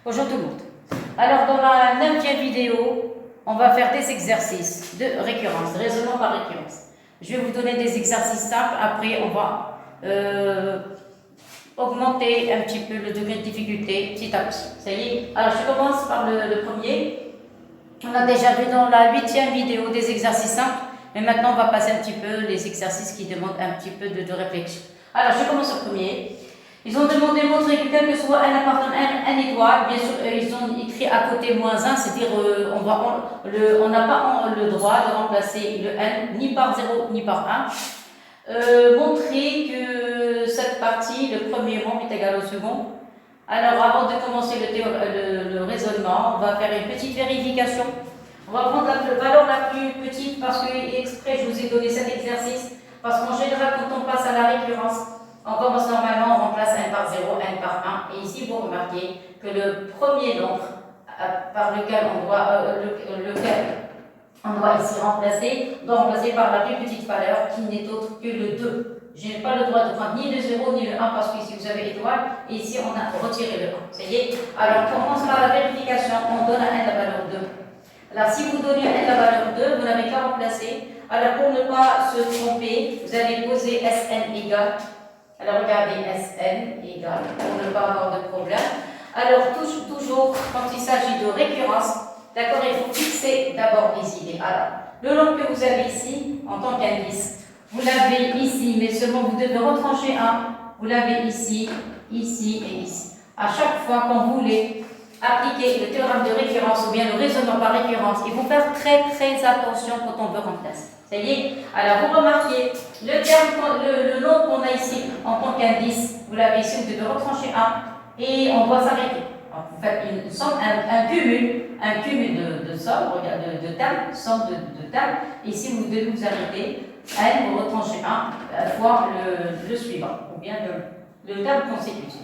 Bonjour tout le monde. Alors dans la 9e vidéo, on va faire des exercices de récurrence, raisonnement par récurrence. Je vais vous donner des exercices simples, après on va augmenter un petit peu le degré de difficulté petit à petit. Ça y est. Alors je commence par le premier. On a déjà vu dans la 8e vidéo des exercices simples, mais maintenant on va passer un petit peu les exercices qui demandent un petit peu de réflexion. Alors je commence au premier. Ils ont demandé montrer que quel que soit n appartenant à n étoile, bien sûr ils ont écrit à côté -1, c'est-à-dire on n'a pas le droit de remplacer le n ni par 0 ni par 1. Montrer que cette partie, le premier membre est égal au second. Alors avant de commencer le raisonnement, on va faire une petite vérification. On va prendre la valeur la plus petite parce que exprès je vous ai donné cet exercice, parce qu'en général quand on passe à la récurrence, on commence normalement, on remplace n par 0, n par 1, et ici vous remarquez que le premier nombre par lequel on doit ici remplacer, doit remplacer par la plus petite valeur qui n'est autre que le 2. Je n'ai pas le droit de prendre ni le 0 ni le 1 parce que ici vous avez étoile, et ici on a retiré le 1. Ça y est. Alors on commence par la vérification, on donne à n la valeur 2. Alors si vous donnez à n la valeur 2, vous n'avez qu'à remplacer. Alors pour ne pas se tromper, vous allez poser Sn égale. Alors regardez Sn égale, pour ne pas avoir de problème. Alors toujours, quand il s'agit de récurrence, d'accord, il faut fixer d'abord les idées. Alors, le nombre que vous avez ici, en tant qu'indice, vous l'avez ici, mais seulement vous devez retrancher un. Vous l'avez ici, ici et ici. À chaque fois qu'on voulait appliquer le théorème de récurrence ou bien le raisonnement par récurrence, il faut faire très attention quand on veut remplacer. Ça y est. Alors vous remarquez, le nombre qu'on a ici en tant qu'indice, vous l'avez ici, vous devez retrancher un et on doit s'arrêter. Vous faites une somme, un cumul de sommes, de tables, somme de tables. Ici vous devez vous arrêter. N, vous retranchez un fois le suivant, ou bien le table consécutif.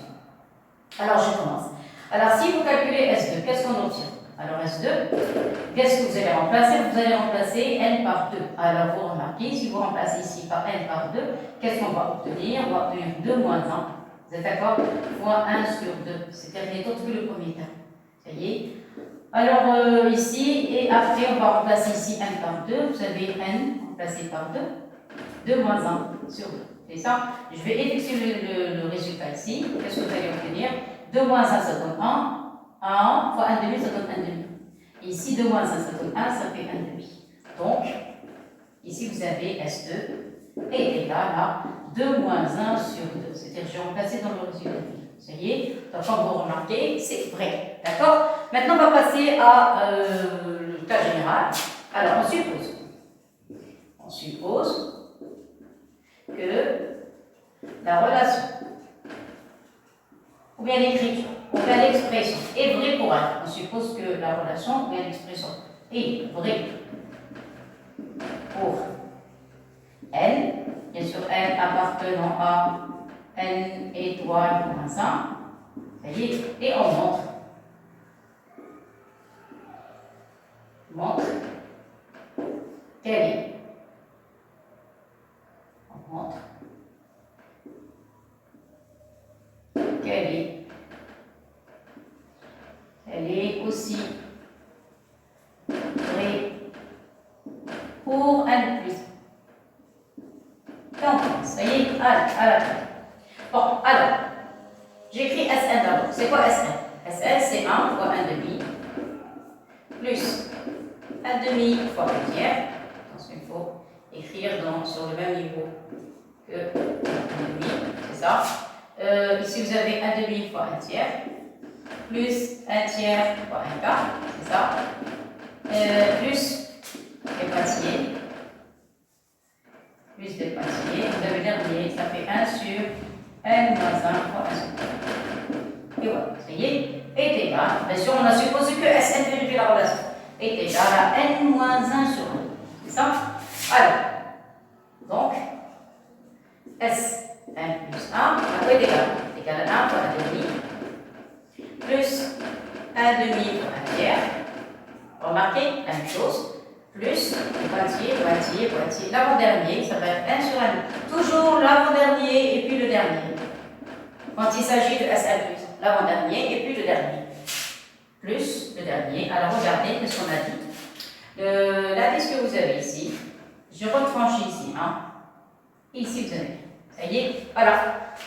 Alors je commence. Alors si vous calculez S2, qu'est-ce qu'on obtient? Alors S2, qu'est-ce que vous allez remplacer? Vous allez remplacer n par 2. Alors vous remarquez, si vous remplacez ici par n par 2, qu'est-ce qu'on va obtenir? On va obtenir 2 moins 1. Vous êtes d'accord? Fois 1 sur 2. C'est-à-dire autre que le premier terme. Ça y est. Alors ici, et après on va remplacer ici n par 2. Vous avez n remplacé par 2. 2 moins 1 sur 2. C'est ça? Je vais effectuer le résultat ici. Qu'est-ce que vous allez obtenir? 2 moins 1, ça donne 1. 1 fois 1 demi, ça donne 1 demi. Et ici, 2 moins 1, ça donne 1, ça fait 1 demi. Donc, ici, vous avez S2 est égal à 2 moins 1 sur 2. C'est-à-dire, je vais remplacer dans le résultat. Ça y est. Donc, comme vous remarquez, c'est vrai. D'accord? Maintenant, on va passer à le cas général. Alors, on suppose que la relation ou bien l'écriture, ou bien l'expression est vraie pour n. On suppose que la relation ou bien l'expression est vraie pour n. Bien sûr, n appartenant à n étoile moins 1. Ça y est. Et on montre quelle est. On montre elle est aussi vraie pour n plus. Ça y est, à la fin. Bon, alors, j'écris Sn d'abord. C'est quoi Sn? Sn, c'est 1 fois 1 demi plus 1 demi fois 1 tiers. Attention, il faut écrire sur le même niveau que 1 demi, c'est ça. Ici, vous avez 1 demi fois 1 tiers, plus 1 tiers fois 1 quart, c'est ça, plus des moitiés, vous avez le dernier, ça fait 1 sur n moins 1 fois 1 sur 2. Et voilà, ça y est, est égal, bien sûr, on a supposé que Sn vérifie la relation, est égal à n moins 1 sur 2, c'est ça. Alors, donc, Sn plus 1, à quoi est égal? Égal à 1 fois 1 demi, plus 1 demi fois 1 tiers. Remarquez, la même chose, plus moitié, l'avant-dernier, ça va être 1 sur 1. Toujours l'avant-dernier et puis le dernier. Quand il s'agit de Sn plus, l'avant-dernier et puis le dernier. plus le dernier. Alors regardez ce qu'on a dit. L'indice que vous avez ici, je retranche ici 1. Ici vous avez. Ça y est, voilà.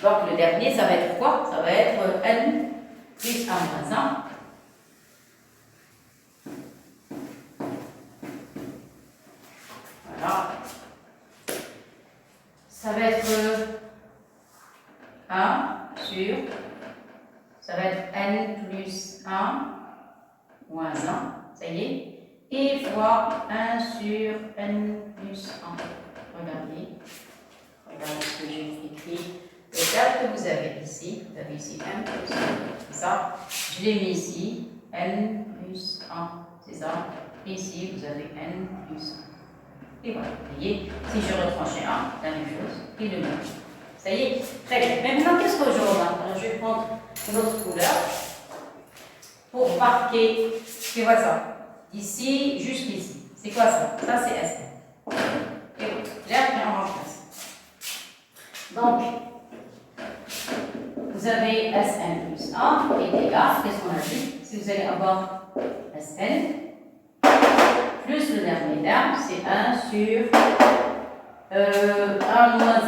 Donc le dernier, ça va être quoi? Ça va être n plus 1 moins 1. Voilà. Ça va être 1 sur, ça va être n plus 1 moins 1, ça y est, et fois 1 sur n plus 1. Regardez ce que j'ai écrit. Le terme que vous avez ici, n plus 1, c'est ça. Je l'ai mis ici, n plus 1, c'est ça. Ici, vous avez n plus 1. Et voilà, vous voyez, si je retranchais 1, la même chose, et le même. Ça y est, très bien. Maintenant, qu'est-ce que je remarque? Alors, je vais prendre une autre couleur pour marquer, c'est quoi ça? Ici, jusqu'ici. C'est quoi ça? Ça, c'est SN. Et voilà, l'air qui en remplace. Donc, vous avez Sn plus 1 est égal, qu'est-ce qu'on a dit? Si vous allez avoir Sn, plus le dernier terme, c'est 1 sur 1 moins 1,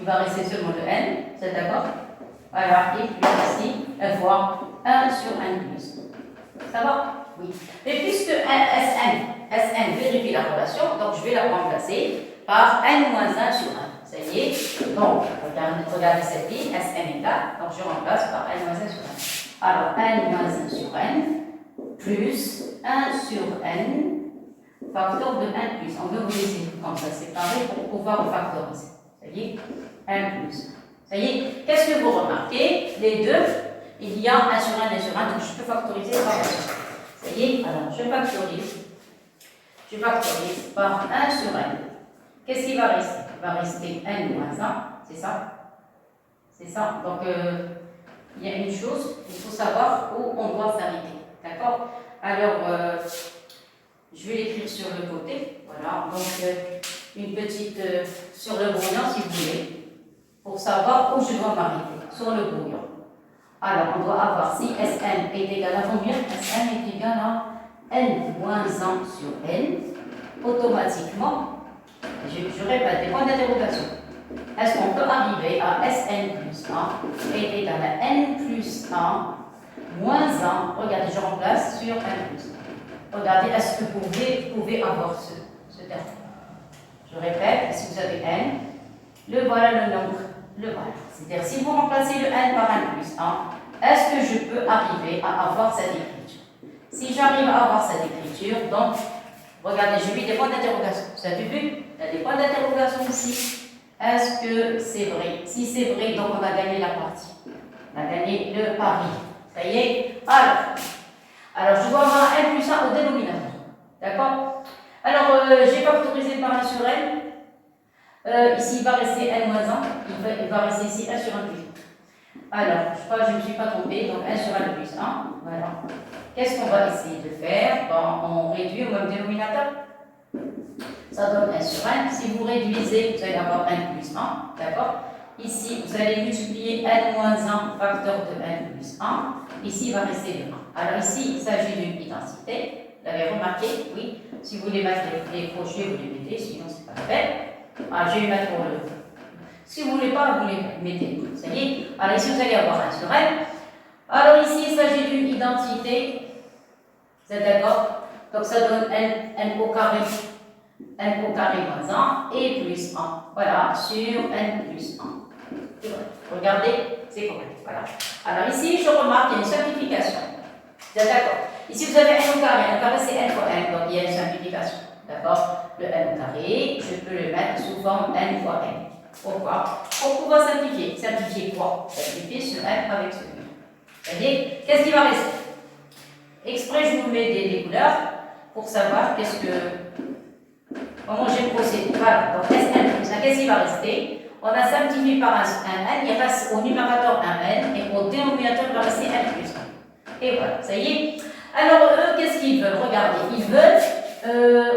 il va rester seulement le n, c'est d'accord? Voilà, et puis ici, fois 1 sur n plus. Ça va? Oui. Mais puisque Sn vérifie la relation, donc je vais la remplacer par n moins 1 sur 1. Ça y est. Donc, regardez cette ligne, Sn égale, donc je remplace par n moins 1 sur 1. Alors, n moins 1 sur n plus 1 sur n facteur de 1 plus. On veut vous laisser comme ça séparé pour pouvoir le factoriser. Ça y est, 1 plus. Ça y est, qu'est-ce que vous remarquez? Les deux, il y a 1 sur 1 sur 1, donc je peux factoriser par 1. Ça y est, alors je factorise par 1 sur n. Qu'est-ce qui va rester? Il va rester n moins 1, c'est ça? C'est ça. Donc, il y a une chose, il faut savoir où on doit s'arrêter. D'accord? Alors, je vais l'écrire sur le côté. Voilà. Donc, une petite sur le brouillon, si vous voulez, pour savoir où je dois m'arrêter. Sur le brouillon. Alors, on doit avoir si Sn est égal à combien? Sn est égal à n moins 1 sur n. Automatiquement, je répète, des points d'interrogation. Est-ce qu'on peut arriver à Sn plus 1 est égal à n plus 1 moins 1? Regardez, je remplace sur n plus 1. Regardez, est-ce que vous pouvez avoir ce terme? Je répète, si vous avez n, le voilà le nombre, le voilà. C'est-à-dire, si vous remplacez le n par n plus 1, est-ce que je peux arriver à avoir cette écriture? Si j'arrive à avoir cette écriture, donc, regardez, j'ai mis des points d'interrogation. Vous avez vu? Il y a des points d'interrogation ici. Est-ce que c'est vrai? Si c'est vrai, donc on a gagné la partie. On a gagné le pari. Ça y est? Alors je dois avoir n plus 1 au dénominateur. D'accord? Alors, j'ai factorisé par 1 sur n. Ici, il va rester n moins 1. Il va rester ici 1 sur 1 plus 1. Alors, je crois que je ne me suis pas trompée. Donc, 1 sur 1 plus 1. Voilà. Qu'est-ce qu'on va essayer de faire? On réduit au même dénominateur. Ça donne 1 sur 1. Si vous réduisez, vous allez avoir n plus 1. D'accord? Ici, vous allez multiplier n moins 1 facteur de n plus 1. Ici, il va rester le 1. Alors ici, il s'agit d'une identité. Vous l'avez remarqué? Oui. Si vous voulez mettre les crochets, vous les mettez. Sinon, c'est pas la peine. Je vais mettre le... Si vous ne voulez pas, vous les mettez. Ça y est. Alors ici, vous allez avoir 1 sur n. Alors ici, il s'agit d'une identité. Vous êtes d'accord? Donc ça donne n au carré moins 1 et plus 1. Voilà, sur n plus 1. Et voilà. Regardez, c'est correct. Voilà. Alors ici, je remarque qu'il y a une simplification. Vous êtes d'accord? Ici, vous avez n au carré c'est n fois n, donc il y a une simplification. D'accord? Le n au carré, je peux le mettre sous forme n fois n. Pourquoi? Pour pouvoir simplifier. Simplifier quoi? Simplifier ce n avec ce n. Vous voyez? Qu'est-ce qui va rester? Exprès, je vous mets des couleurs pour savoir comment j'ai procédé. Voilà, donc Sn plus 1, qu'est-ce qui va rester? On a simplifié par un n, il reste au numérateur un n, et au dénominateur, il va rester n plus 1. Et voilà, ça y est. Alors, eux, qu'est-ce qu'ils veulent? Regardez, ils veulent,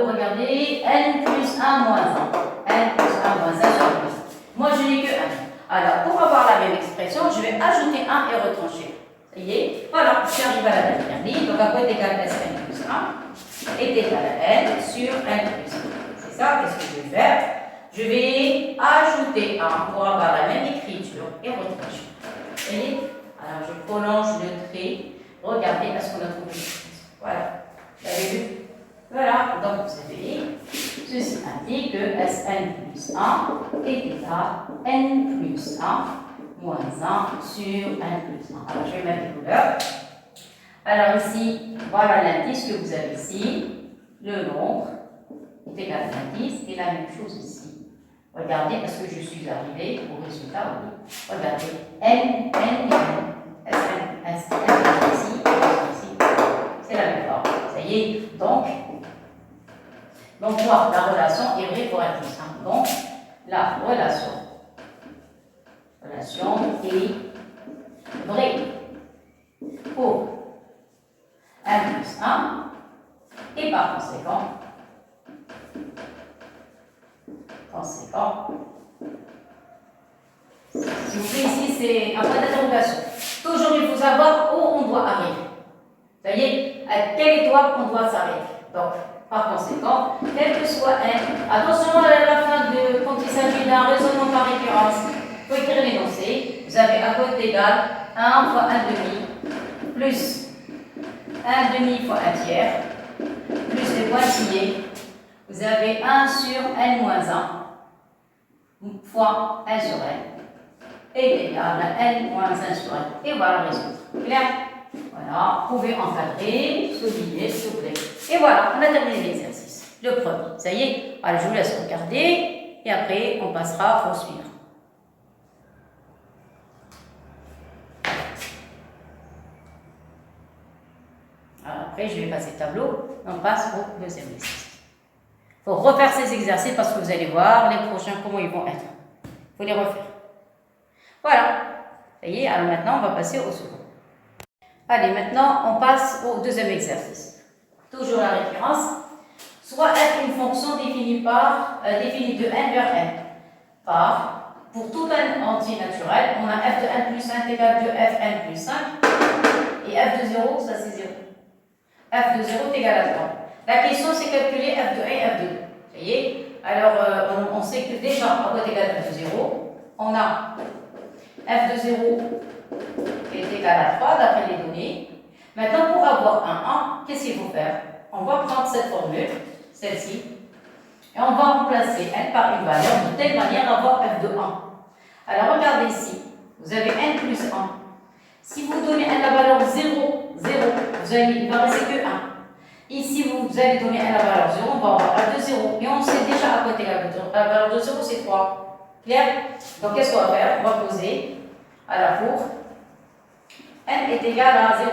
regardez, n plus 1 moins 1. n plus 1 moins 1 sur plus 1. Moi, je n'ai que 1. Alors, pour avoir la même expression, je vais ajouter 1 et retrancher. Ça y est, voilà, je suis arrivé à la dernière ligne. Donc, à quoi est égal Sn plus 1 est égal à n sur n plus 1. C'est ça, qu'est-ce que je vais faire? Je vais ajouter 1 pour avoir la même écriture et retrait. Vous voyez? Alors, je prolonge le trait. Regardez à ce qu'on a trouvé. Voilà. Vous avez vu? Voilà. Donc, vous savez, ceci indique que Sn plus 1 est égal à n plus 1 moins 1 sur n plus 1. Alors, je vais mettre les couleurs. Alors, ici, voilà l'indice que vous avez ici. Le nombre est égal à l'indice et la même chose ici. Regardez, est-ce que je suis arrivé au résultat? Oui. Regardez. N, N, N, S, N, ici, ici. C'est la même forme. Ça y est. Donc moi, la relation est vraie pour n plus 1. Donc, la relation est vraie pour n plus 1 et par conséquent, s'il vous plaît, ici c'est un point d'interrogation. Toujours il faut savoir où on doit arriver. Vous voyez, à quelle étoile on doit s'arrêter. Donc, par conséquent, quel que soit n, attention à la fin quand il s'agit d'un raisonnement par récurrence, il faut écrire l'énoncé. Vous avez à côté égal 1 fois 1 demi plus 1 demi fois 1 tiers plus les pointillés. Vous avez 1 sur n moins 1 fois 1 sur n est égal à n moins 1 sur n. Et voilà le résultat. Clair? Voilà, vous pouvez encadrer, souligner, s'il vous plaît. Et voilà, on a terminé l'exercice. Le premier. Ça y est. Alors, je vous laisse regarder et après, on passera au suivant. Alors, après, je vais passer le tableau. On passe au deuxième exercice. Il faut refaire ces exercices parce que vous allez voir les prochains comment ils vont être. Il faut les refaire. Voilà. Ça y est, alors maintenant, on va passer au second. Allez, maintenant, on passe au deuxième exercice. Toujours la référence. Soit f une fonction définie de n vers n. Pour tout n entier naturel, on a f de n plus 1 est égal de fn plus 5. Et f de 0, ça c'est 0. F de 0 est égal à 3. La question, c'est calculer f de 1 et f de 2. Vous voyez? Alors, on sait que déjà, à quoi est égal à f de 0, on a f de 0 est égal à 3 d'après les données. Maintenant, pour avoir un 1, qu'est-ce qu'il faut faire? On va prendre cette formule, celle-ci, et on va remplacer n par une valeur de telle manière à avoir f de 1. Alors, regardez ici, vous avez n plus 1. Si vous donnez n la valeur 0, 0, il ne va rester que 1. Ici, vous allez donner n la valeur 0, on va avoir f de 0. Et on sait déjà à quoi est égal la valeur de 0, c'est 3. Clair? Donc, qu'est-ce qu'on va faire? On va poser à la cour n est égal à 0.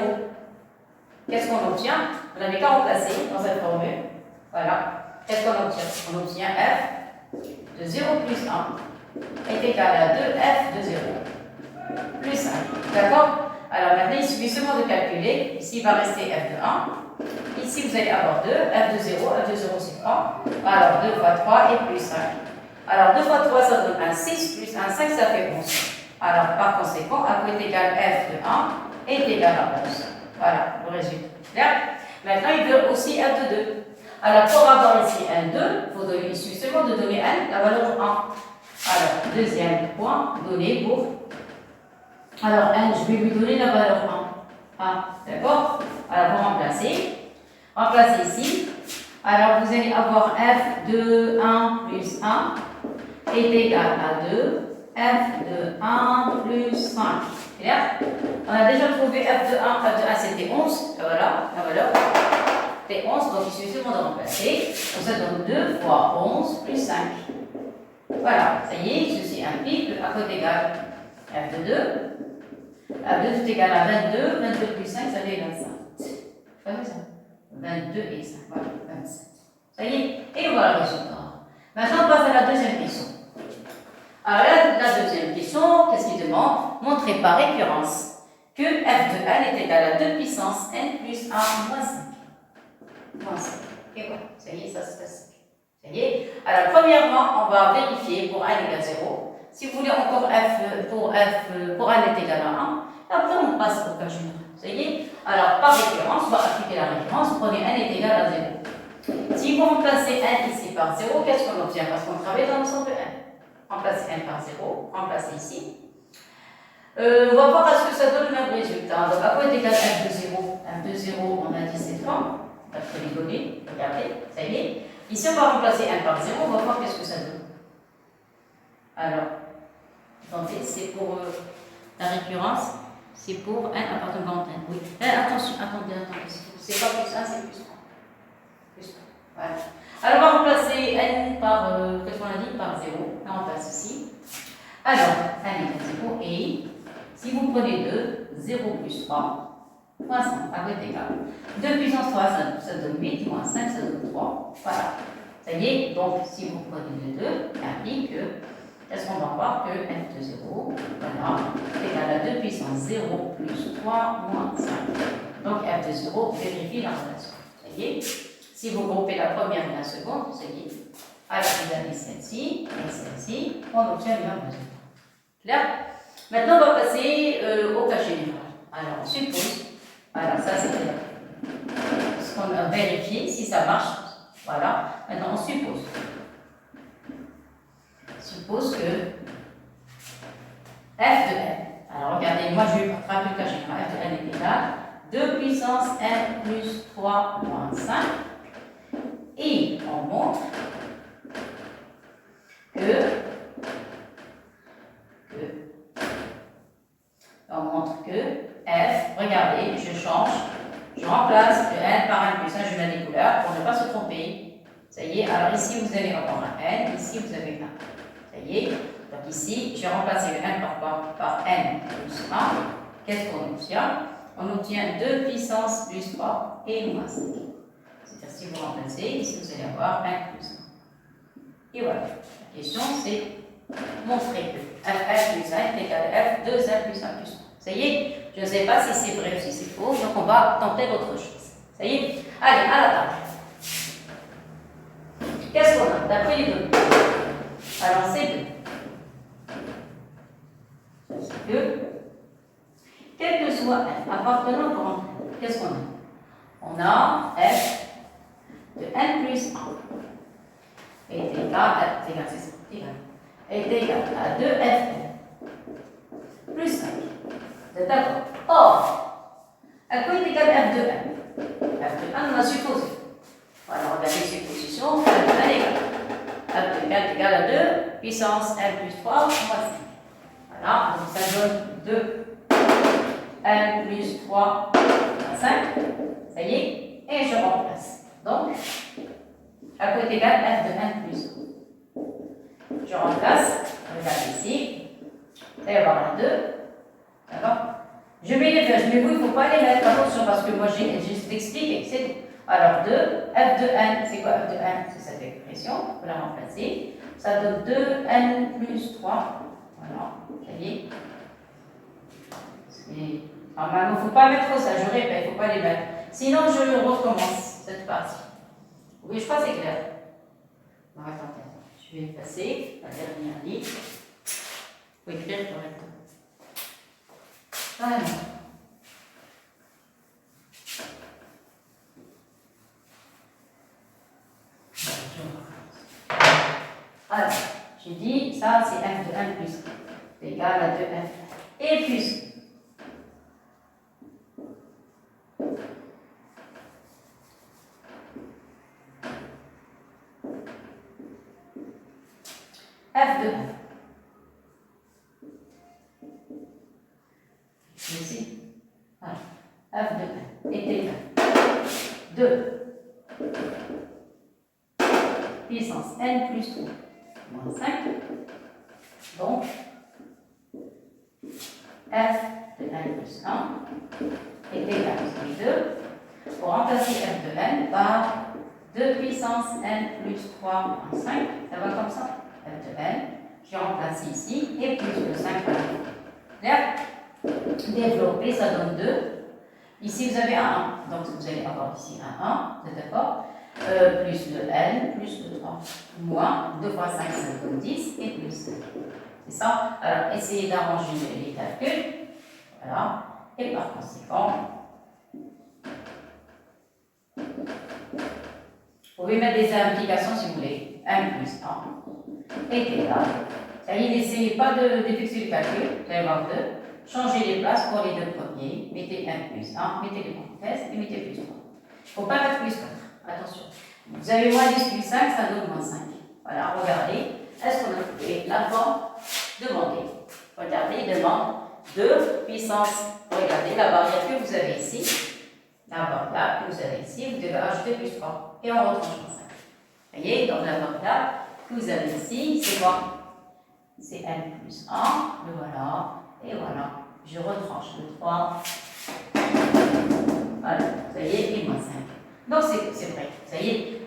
Qu'est-ce qu'on obtient? Vous n'avez qu'à remplacer dans cette formule. Voilà. Qu'est-ce qu'on obtient? On obtient f de 0 plus 1 est égal à 2f de 0 plus 5. D'accord? Alors maintenant, il suffit seulement de calculer. Ici, il va rester f de 1. Ici, vous allez avoir 2, f de 0. F de 0, c'est 3. Alors, 2 fois 3 et plus 5. Alors, 2 fois 3, ça donne un 6, plus un 5, ça fait 11. Alors, par conséquent, a est égal f de 1 est égal à 11. Voilà, le résultat. Clair? Maintenant, il veut aussi f de 2. Alors, pour avoir ici un 2, il suffit seulement de donner n, la valeur 1. Alors, deuxième point, donné pour. Alors, n, je vais lui donner la valeur 1. D'accord? Alors, pour remplacer. Remplacer ici. Alors, vous allez avoir f de 1 plus 1 est égal à 2. F de 1 plus 5. Clair? On a déjà trouvé f de 1 c'était 11. Voilà, la valeur. C'était 11, donc il suffit seulement de remplacer. Donc ça donne 2 fois 11 plus 5. Voilà, ça y est, ceci implique que à côté égal f de 2. F de 2 est égal à 22. 22 plus 5, ça fait 27. Comme ça. 22 et 5. Voilà, 27. Ça y est, et voilà le résultat. Maintenant, on passe à la deuxième question. Alors la deuxième question, qu'est-ce qu'il demande? Montrer par récurrence que f de n est égal à 2 puissance n plus 1 moins 5. Moins 5. Et voilà, ça y est, ça se passe. Ça y est. Alors premièrement, on va vérifier pour n égale 0. Si vous voulez encore pour n est égal à 1, Après, on passe au cas général. Vous voyez? Alors, par référence, on va appliquer la référence. Vous prenez n est égal à 0. Si vous remplacez n ici par 0, qu'est-ce qu'on obtient? Parce qu'on travaille dans l'ensemble n. Remplacez n par 0, remplacez ici. On va voir est-ce que ça donne le même résultat. Donc, à quoi est égal f de 0? F de 0, on a dit cette forme. D'après les données, regardez, ça y est. Ici, on va remplacer 1 par 0, on va voir qu'est-ce que ça donne. Alors, attendez, c'est pour la récurrence, c'est pour 1 appartenant à n. Oui. Attention, attendez, c'est pas plus 1, c'est plus 3. Plus 3. Voilà. Alors, on va remplacer n par, qu'est-ce qu'on a dit? Par 0. Là, on passe ici. Alors, n égale 0 et si vous prenez 2, 0 plus 3, moins 5, à quoi est égal? 2 puissance 3, ça donne 8, moins 5, ça donne 3. Voilà. Ça y est, donc si vous prenez le 2, ça implique que, est-ce qu'on va voir que f de 0, voilà, est égal à 2 puissance 0 plus 3 moins 5. Donc f de 0 vérifie la relation. Ça y est, si vous groupez la première et la seconde, ça y est, alors vous avez celle-ci et celle-ci, on obtient le même résultat. Clair? Maintenant, on va passer au cas général. Alors, on suppose, voilà, ça c'est ce qu'on a vérifié, si ça marche. Voilà. Maintenant, on suppose. Suppose que f de n. Alors, regardez, moi je vais faire le cas général. F de n est égal à 2 puissance n plus 3 moins 5. Et on montre que f, regardez, je change, je remplace le n par n plus 1, je mets des couleurs pour ne pas se tromper. Ça y est, alors ici vous allez avoir un n, ici vous avez un. Ça y est, donc ici j'ai remplacé le n par n plus 1. Qu'est-ce qu'on obtient? On obtient 2 puissance plus 3 et moins 5. C'est-à-dire si vous remplacez, ici vous allez avoir 1 plus 1. Et voilà, la question c'est montrer que f plus 1 est égal à f 2n plus 1 plus 3. Ça y est, je ne sais pas si c'est vrai ou si c'est faux, donc on va tenter autre chose. Ça y est, allez, à la table. Qu'est-ce qu'on a d'après les données? Alors, c'est que, quel que soit n appartenant au grand n, qu'est-ce qu'on a? On a f de n plus 1 est égal à 2fn plus 5. Vous êtes d'accord? Or, à quoi est égal f de n? F de n, on a supposé. Voilà, on a des suppositions, f de n égale. F de n est égal à 2 puissance n plus 3 moins 5. Voilà, donc ça donne 2 n plus 3 moins 5. Ça y est, et je remplace. Donc, à quoi est égal f de n plus 1? Je remplace, regarde ici, il va y avoir un 2. D'accord? Je vais les faire, mais vous, il ne faut pas les mettre, attention, parce que moi j'ai juste expliqué, c'est tout. Alors 2, f de n, c'est quoi f de n? C'est cette expression, on peut la remplacer. Ça donne 2n plus 3. Voilà, ça y est. Normalement, il ne faut pas mettre ça, je répète, il ne faut pas les mettre. Sinon, je recommence cette partie. Oui, je crois que c'est clair. Non, attendez, je vais effacer la dernière ligne. Il faut écrire correctement. Voilà. Alors, j'ai dit, ça c'est f de 1 plus 1, égal à 2f. Et plus f de 1. Ici, voilà. F de 1 est égal à 2 puissance n plus 3 moins 5. Donc, f de n plus 1 est égal à 2. Pour remplacer f de n par 2 puissance n plus 3 moins 5, ça va comme ça. F de n, je remplace ici, et plus le 5 par 1. Clair? Développer, ça donne 2. Ici, vous avez un 1. Donc, vous allez avoir ici un 1, vous êtes d'accord? Plus le n, plus le 3. Moins 2 fois 5, ça donne 10, et plus 5. C'est ça? Alors, essayez d'arranger les calculs. Voilà. Et par conséquent, vous pouvez mettre des implications si vous voulez. 1 plus 1 est égal. Ça y est, n'essayez pas d'effectuer le calcul. Vous allez voir 2. Changez les places pour les deux premiers. Mettez 1 plus 1, mettez les parenthèses et mettez plus 3. Il ne faut pas mettre plus 4. Attention. Vous avez moins 10 plus 5, ça donne moins 5. Voilà, regardez. Est-ce qu'on a trouvé la forme demandée? Regardez, il demande 2 puissance. Regardez la variable que vous avez ici. La variable que vous avez ici, vous devez ajouter plus 3. Et on retranche moins 5. Vous voyez, donc la variable que vous avez ici, c'est quoi? C'est n plus 1. Le voilà. Et voilà. Je retranche le 3. Voilà. Vous voyez, et moins 5. Donc c'est vrai. Ça y est.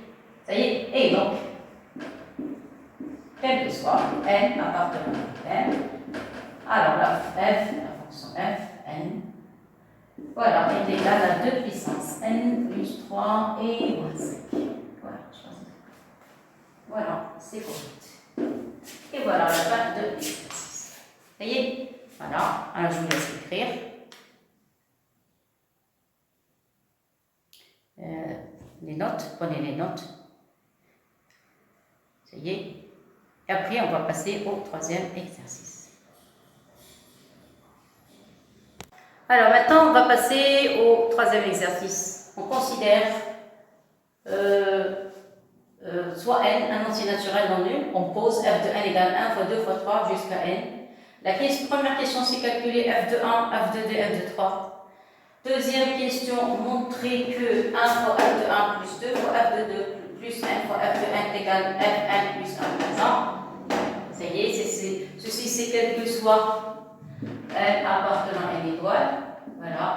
Ça y est. Et donc, quel que soit n appartenant à n, alors la fonction f, n, voilà, est égale à 2 puissance n plus 3 et moins 5. Voilà, voilà, c'est correct. Et voilà la fin de l'exercice. Ça y est. Voilà, alors je vous laisse écrire. Les notes, prenez les notes. Ça y est. Et après, on va passer au troisième exercice. Alors maintenant, on va passer au troisième exercice. On considère soit n, un entier naturel non nul. On pose f de n égale 1 fois 2 fois 3 jusqu'à n. La première question, c'est calculer f de 1, f de 2, f de 3. Deuxième question, montrer que 1 fois f de 1 plus 2 fois f de 2 plus n fois f de n est égal fn plus 1 plus 1. Ça y est, ceci c'est quel que soit n appartenant à n étoile. Voilà.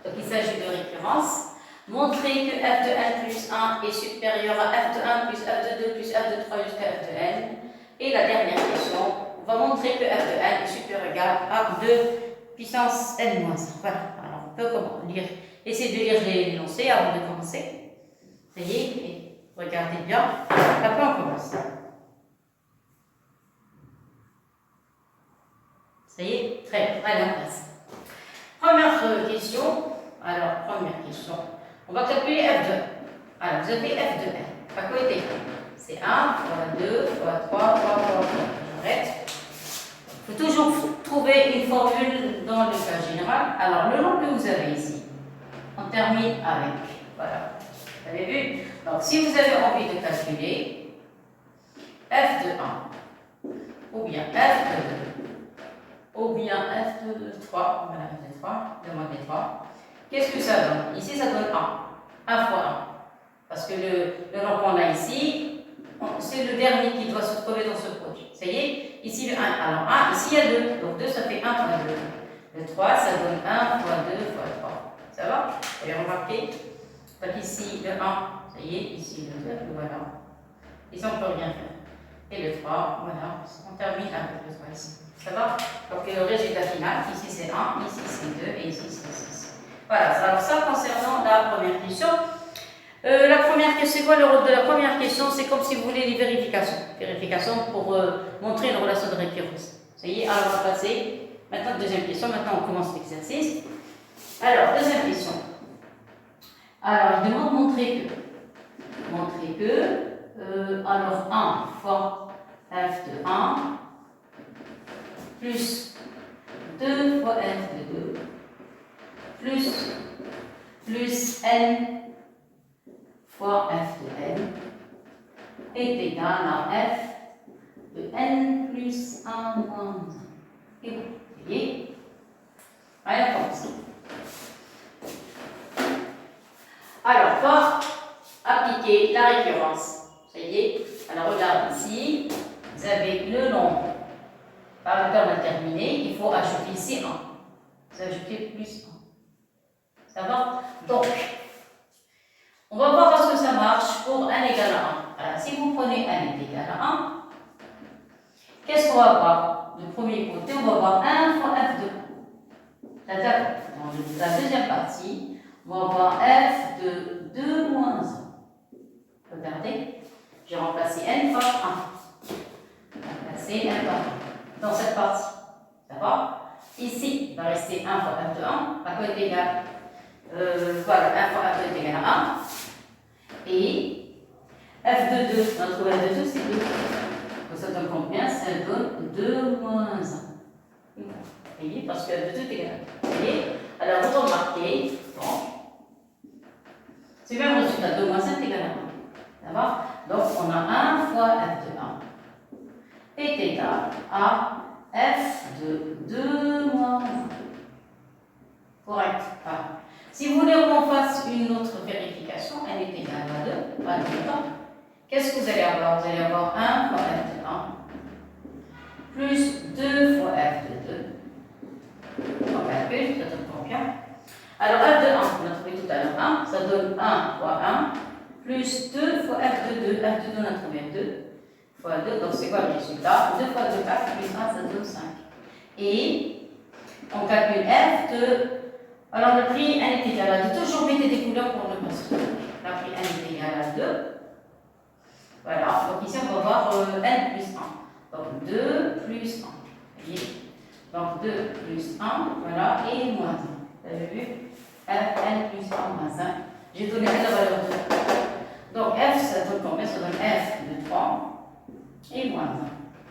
Donc il s'agit de récurrence. Montrer que f de n plus 1 est supérieur à f de 1 plus f de 2 plus f de 3 jusqu'à f de n. Et la dernière question, on va montrer que f de n est supérieur ou égal à 2 puissance n moins 1. Voilà. Alors on peut lire, essayer de lire l'énoncé avant de commencer. Ça y est, et regardez bien. Après on commence. Ça y est, très bien, allez, on passe. Première question. Alors, première question. On va calculer f de 1. Alors, vous avez f de n. À quoi était c'est 1 fois 2 fois 3 fois 3 fois 3. J'arrête. Il faut toujours trouver une formule dans le cas général. Alors, le nombre que vous avez ici, on termine avec. Voilà. Vous avez vu? Donc, si vous avez envie de calculer f de 1 ou bien f de 2, ou bien f de 3, voilà, f de 3, demandez 3. Qu'est-ce que ça donne? Ici, ça donne 1. 1 fois 1. Parce que le nombre qu'on a ici, c'est le dernier qui doit se trouver dans ce produit. Ça y est? Ici, le 1. Alors, 1, ici, il y a 2. Donc, 2, ça fait 1 fois 2. Le 3, ça donne 1 fois 2 fois 3. Ça va? Vous avez remarqué? Donc, ici, le 1, ça y est, ici, le 2, voilà. Ici, on ne peut rien faire. Et le 3, voilà. On termine avec le 3 ici. Ça va? Donc le résultat final, ici c'est 1, ici c'est 2 et ici c'est 6. Voilà, alors ça concernant la première question. La première question, c'est quoi le rôle de la première question? C'est comme si vous voulez les vérifications. Vérifications pour montrer une relation de récurrence. Ça y est, alors on va passer. Maintenant, deuxième question, maintenant on commence l'exercice. Alors, deuxième question. Alors, il demande montrer que, alors 1 fois f de 1 plus 2 fois f de 2 plus n fois f de n est égal à f de n plus 1 moins 1. Et vous voyez, allez, on commence. Alors, on va appliquer la récurrence. Ça y est, alors regarde ici, vous avez le nombre par le terme indéterminé, il faut ajouter ici 1. Vous ajoutez plus 1. Ça va? Donc, on va voir est-ce que ça marche pour n égale à 1. Alors, si vous prenez n est égal à 1, qu'est-ce qu'on va voir? Du premier côté, on va voir 1 fois f de 1. Dans la deuxième partie, on va voir f de 2 moins 1. Regardez, j'ai remplacé n par 1. Remplacé n par 1. Dans cette partie. Ça va? Ici, il va rester 1 fois f de 1. À quoi est égal voilà, 1 fois f de est égal à 1. Et f de 2, on a trouvé f de 2, c'est 2. Donc ça donne combien? Ça donne 2 moins 1. Vous voyez, parce que f de 2 est égal à 1. Vous voyez? Alors vous remarquez, bon, c'est même résultat 2 moins 1 est égal à 1. D'accord? Donc on a 1 fois f de 1 est égal à f de 2 moins 1. Correct. Voilà. Si vous voulez qu'on fasse une autre vérification, elle est égale à 2, pas de temps. Qu'est-ce que vous allez avoir? Vous allez avoir 1 fois f de 1 plus 2 fois f de 2. On calcule, ça donne combien? Alors f de 1, on a trouvé tout à l'heure 1, ça donne 1 fois 1 plus 2 fois f de 2. F de 2, on a trouvé 2 fois 2, donc c'est quoi le résultat? 2 fois 2, f plus 1, ça donne 5. Et on calcule f de. Alors le prix n est égal à 2. Toujours mettez des couleurs pour ne pas se tromper. Le prix n est égal à 2. Voilà, donc ici on va voir n plus 1. Donc 2 plus 1. Vous voyez? Donc 2 plus 1, voilà, et moins 1. Vous avez vu? F, n plus 1 moins 1. J'ai donné la valeur de. Donc f, ça donne combien? Ça donne f de 3 et moins 1.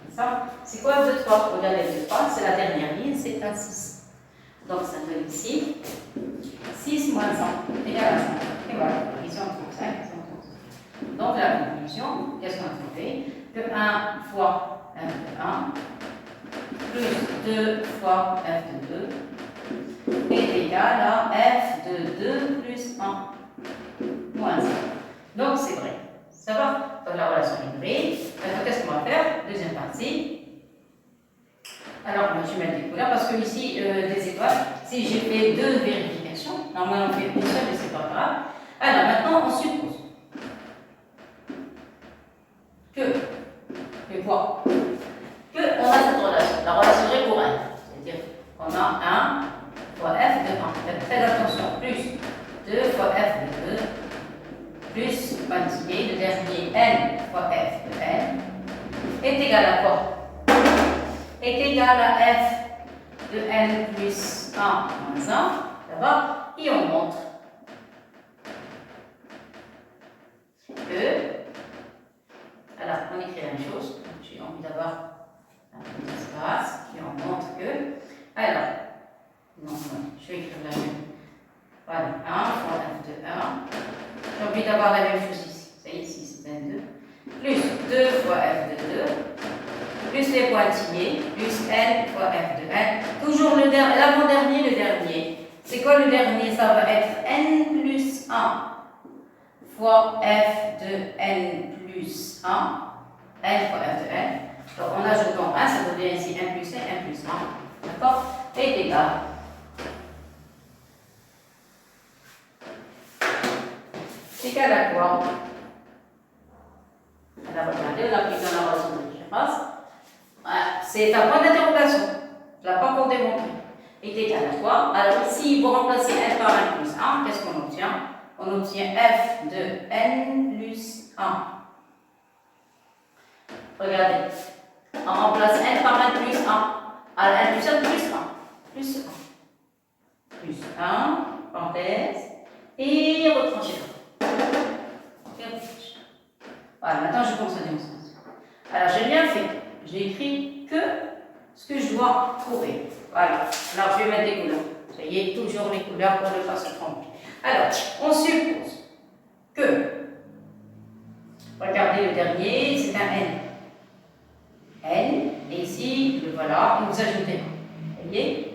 C'est ça? C'est quoi f de 3? Regardez f de 3, c'est la dernière ligne, c'est un 6. Donc ça donne ici 6 moins 1 égale à 5. Et voilà, ici on trouve 5, ici on trouve 5. Donc la conclusion, qu'est-ce qu'on a trouvé? Que 1 fois f de 1 plus 2 fois f de 2 est égal à f de 2 plus 1 moins 1. Donc c'est vrai. Ça va? Donc la relation est vraie. Maintenant, qu'est-ce qu'on va faire? Deuxième partie. Alors, je vais mettre des couleurs parce que ici, des étoiles, si j'ai fait 2 vérifications, normalement on fait une seule et c'est pas grave. Alors, maintenant, on suppose que quoi? Que on a cette relation, la relation récurrente. C'est-à-dire qu'on a 1 fois f de 1. Faites très attention, plus 2 fois f de 2, plus quantifié, le dernier n fois f de n, est égal à quoi? Est égal à f de n plus 1 moins 1, d'abord, et on montre que, alors on écrit la même chose, j'ai envie d'avoir un peu d'espace, et on montre que, alors, non, je vais écrire la même, voilà, 1 fois f de 1, j'ai envie d'avoir la même chose ici, ça y est, ici c'est n2, plus 2 fois f de 2, plus les pointillés, plus n fois f de n. Toujours l'avant-dernier, le dernier. C'est quoi le dernier? Ça va être n plus 1 fois f de n plus 1. n fois f de n. Donc en ajoutant 1, ça devient ici n plus 1, n plus 1. D'accord? Est égal. C'est égal à quoi? Alors regardez, on a pris dans la relation de référence. C'est un point d'interrogation. Je ne l'ai pas encore démontré. Est égal à quoi? Alors ici, vous remplacez n par n plus 1, qu'est-ce qu'on obtient? On obtient f de n plus 1. Regardez. On remplace n par n plus 1. Alors n plus 1 plus 1. Plus 1. Plus 1, parenthèse, et retrancher. Voilà, maintenant je pense à démonstration. Alors j'ai bien fait. J'ai écrit que ce que je dois trouver. Voilà. Alors je vais mettre des couleurs. Ça y est, toujours les couleurs pour ne pas se tromper. Alors, on suppose que, regardez le dernier, c'est un n. N, et ici, le voilà, et vous ajoutez 1. Vous voyez?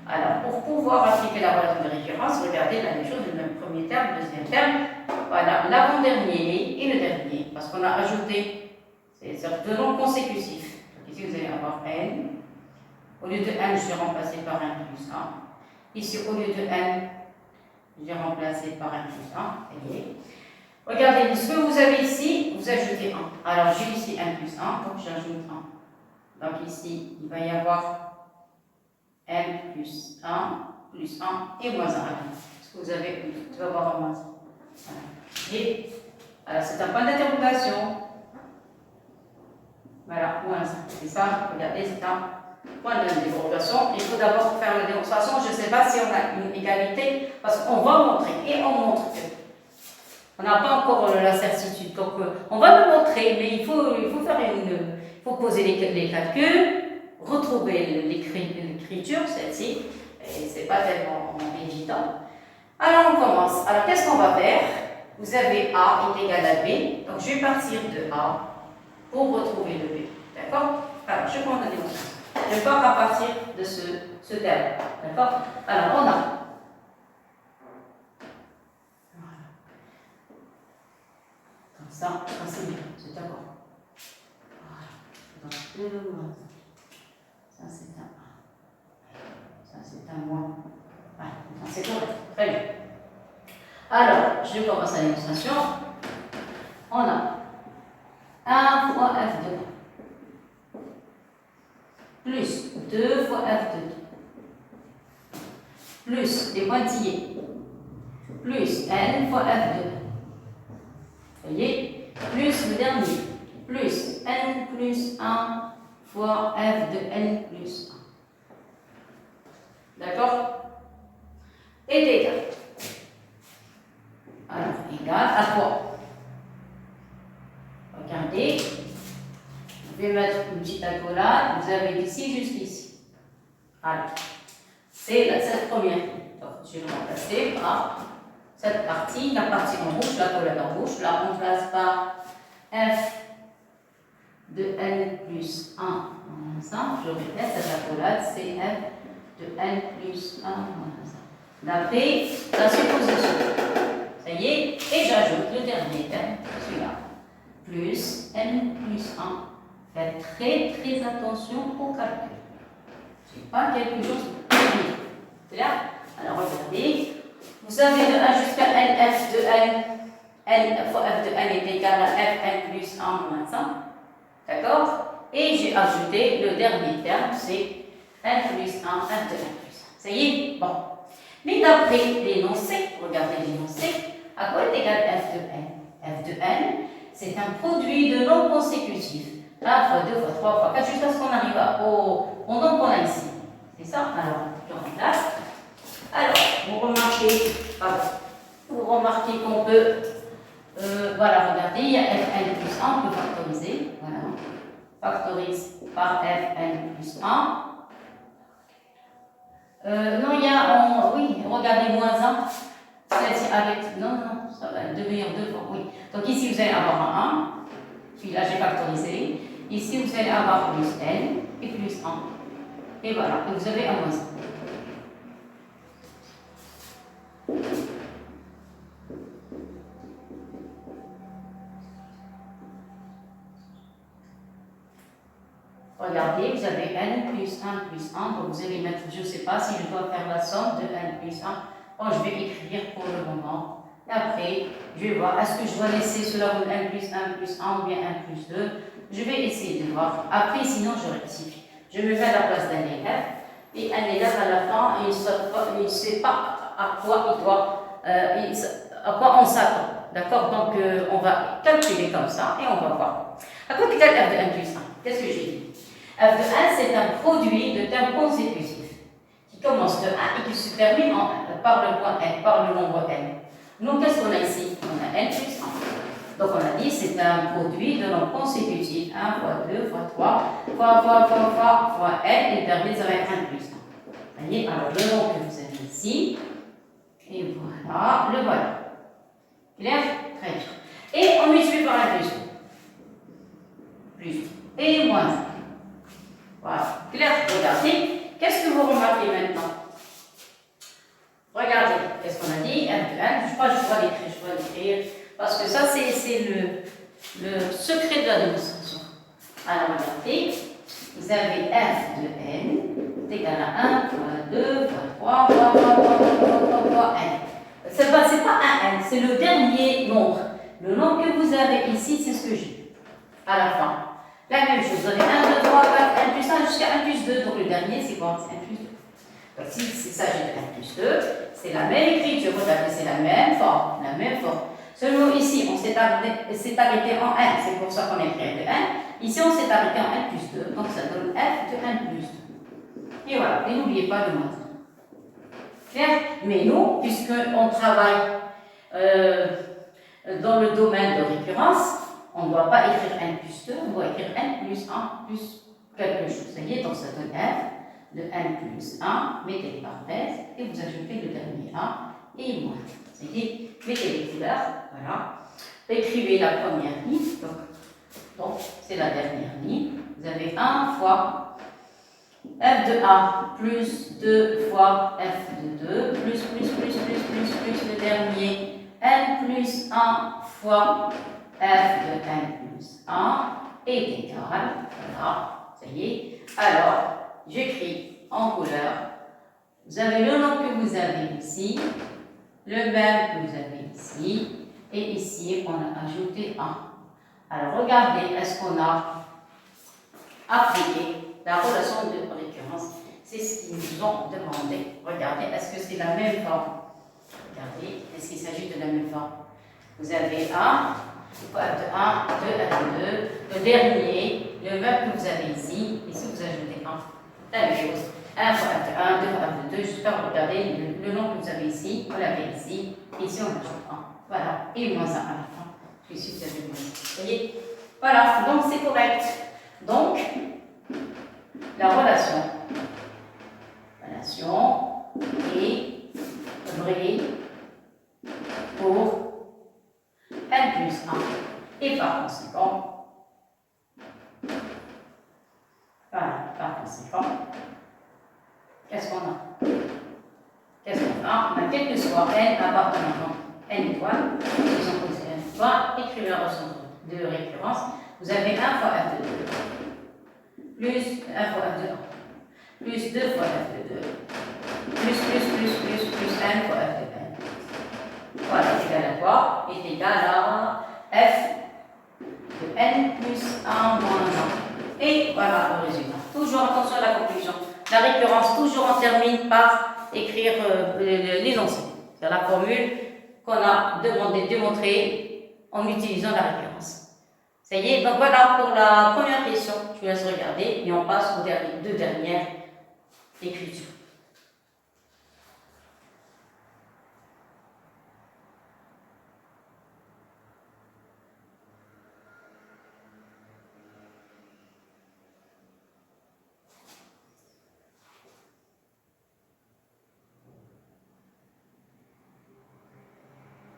Alors, pour pouvoir appliquer la relation de référence, regardez la même chose, le premier terme, le deuxième terme. Voilà, l'avant-dernier et le dernier, parce qu'on a ajouté, c'est deux noms consécutifs. Donc ici, vous allez avoir n. Au lieu de n, je vais remplacer par n plus 1. Ici, au lieu de n, je vais remplacer par n plus 1. Vous voyez? Regardez, ce que vous avez ici, vous ajoutez 1. Alors, j'ai ici n plus 1, donc j'ajoute 1. Donc ici, il va y avoir n plus 1 et moins 1. Ce que vous avez, tu vas avoir un moins 1. Voilà. Et alors, c'est un point d'interrogation. Voilà, moins 1. C'est ça, regardez, c'est un point de démonstration. Il faut d'abord faire la démonstration. Je ne sais pas si on a une égalité, parce qu'on va montrer et on montre que. On n'a pas encore la certitude. Donc, on va le montrer, mais il faut faire il faut poser les calculs, retrouver l'écriture, celle-ci, et c'est pas tellement évident. Alors, on commence. Alors, qu'est-ce qu'on va faire? Vous avez A est égal à B, donc je vais partir de A pour retrouver le B. D'accord? Alors, je prends la démonstration. Je pars à partir de ce terme. D'accord? Alors, on a. Voilà. Comme ça c'est bien. C'est d'accord. Voilà. Donc, ça, c'est un A. Ça, c'est un moins. Voilà. C'est correct. Très bien. Alors, je commence la démonstration. On a 1 fois F2 plus 2 fois F2 plus des pointillés plus N fois F2. Vous voyez? Plus le dernier plus N plus 1 fois F de N plus 1. D'accord? Est égal. Alors, égal à quoi? Regardez. Je vais mettre une petite accolade. Vous avez d'ici jusqu'ici. Alors, c'est cette première ligne. Donc, je vais le remplacer par cette partie, la partie en rouge, l'accolade en rouge. Je la remplace par F de N plus 1 moins 1. Je répète, cette accolade, c'est F de N plus 1 moins 1. D'après la supposition. Ça y est, et j'ajoute le dernier terme, celui-là, plus N plus 1. Faites très attention au calcul. Ce n'est pas quelque chose de compliqué. C'est là? Alors regardez, vous avez de 1 jusqu'à N, F de N fois F de N est égal à F N plus 1 moins 1. D'accord? Et j'ai ajouté le dernier terme, c'est N plus 1, F de N plus 1. Ça y est? Bon. Mais d'après l'énoncé, regardez l'énoncé, à quoi est égal F de N? F de N, c'est un produit de nombres consécutifs. 1 fois 2 fois 3 fois 4, jusqu'à ce qu'on arrive au nombre qu'on a ici. C'est ça? Alors, je remplace. Alors, vous remarquez qu'on peut, voilà, regardez, il y a Fn plus 1, on peut factoriser. Voilà. Factorise par Fn plus 1. Non, il y a, oui, regardez, moins 1. C'est avec, non, ça va devenir 2 fois, oui. Donc ici, vous allez avoir un 1. Celui-là, j'ai factorisé. Ici, vous allez avoir plus N et plus 1. Et voilà, et vous avez un moins 1. Regardez, vous avez N plus 1 plus 1. Donc vous allez mettre, je ne sais pas si je dois faire la somme de N plus 1. Bon, je vais écrire pour le moment. Et après, je vais voir, est-ce que je dois laisser cela comme N plus 1 plus 1 ou bien N plus 2. Je vais essayer de voir. Après, sinon, je rectifie. Je me mets à la place d'un élève. Et un élève, à la fin, il ne sait pas à quoi il doit, à quoi on s'attend. D'accord? Donc, on va calculer comme ça et on va voir. À quoi est égal F de N plus 1? Qu'est-ce que j'ai dit? F de 1, c'est un produit de termes consécutifs qui commence de 1 et qui se termine par le point N, par le nombre N. Nous, qu'est-ce qu'on a ici? On a N plus 1. Donc, on a dit c'est un produit de nombres consécutifs. 1 fois 2 fois 3 fois N et termine avec 1 plus 1. Vous voyez? Alors, le nombre que vous avez ici, et voilà, le voilà. Clair? Très bien. Et on multiplie par 1 plus 2. Plus. Et moins 1. Voilà. Clair? Regardez. Qu'est-ce que vous remarquez maintenant? Regardez. Qu'est-ce qu'on a dit? F de 1. Je crois que je dois l'écrire. Parce que ça, c'est le secret de la démonstration. Alors, regardez. Vous avez F de N est égal à 1 fois 2 fois 3 fois N. Ce n'est pas un N, c'est le dernier nombre. Le nombre que vous avez ici, c'est ce que j'ai. À la fin. La même chose. Vous avez 1, 2, 3, 4, 1 plus 1 jusqu'à 1 plus 2. Donc, le dernier, c'est quoi? C'est 1 plus 2. Donc, s'il s'agit de 1 plus 2, c'est la même écriture. Regardez, c'est la même forme. La même forme. Seulement ici, on s'est arrêté en 1. C'est pour ça qu'on a écrit F de 1. Ici, on s'est arrêté en 1 plus 2. Donc, ça donne F de 1 plus 2. Et voilà, et n'oubliez pas le moins 1. Clair? Mais nous, puisqu'on travaille dans le domaine de récurrence, on ne doit pas écrire n plus 2, on doit écrire n plus 1 plus quelque chose. Ça y est, donc ça donne f de n plus 1, mettez les parenthèses, et vous ajoutez le dernier 1 et moins. Ça y est, mettez les couleurs, voilà. Écrivez la première ligne, donc c'est la dernière ligne. Vous avez 1 fois f de 1 plus 2 fois f de 2 plus le dernier n plus 1 fois f de n plus 1 est égal, voilà, ça y est. Alors, j'écris en couleur, vous avez le nom que vous avez ici, le même que vous avez ici, et ici on a ajouté 1. Alors regardez, est-ce qu'on a appliqué la relation de récurrence? C'est ce qu'ils nous ont demandé. Regardez, est-ce que c'est la même forme? Regardez, est-ce qu'il s'agit de la même forme? Vous avez 1, fois f de 1, 2, f de 2, le dernier, le même que vous avez ici, ici vous ajoutez 1. La même chose, 1 fois f de 1, 2 fois f de 2, jusqu'à regarder le nom que vous avez ici, vous l'avez ici, ici on ajoute 1. Voilà, et moins 1 à la fin, ici vous avez moins 1. Vous voyez? Voilà, donc c'est correct. Donc, la relation est vraie pour n plus 1. Et par conséquent, qu'est-ce qu'on a? On a quel que soit n appartenant n étoile, ils sont posés n étoile, écrivez la relation de récurrence. Vous avez 1 fois f de 2, plus 1 fois f de 1, plus 2 fois f de 2, plus n fois f de n. Voilà, est égal à quoi? Est égal à f de n plus 1 moins 1. Et voilà le résultat. Toujours attention à la conclusion. La récurrence, toujours on termine par écrire l'énoncé. C'est la formule qu'on a demandé de démontrer en utilisant la récurrence. Ça y est, donc voilà pour la première question. Je vous laisse regarder et on passe aux deux dernières écritures.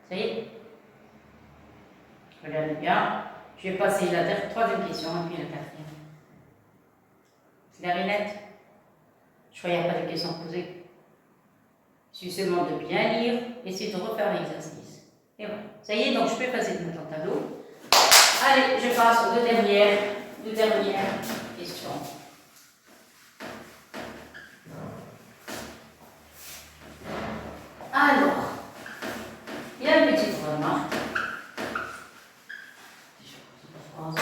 Ça y est? Regardez bien. Je vais passer la troisième question et puis la quatrième. C'est la rinette. Je crois qu'il n'y a pas de questions posées. Il suffit seulement de bien lire, essayer de refaire l'exercice. Et voilà. Ça y est, donc je peux passer de mon tableau. Allez, je passe aux deux dernières questions. Alors, il y a une petite remarque. Non,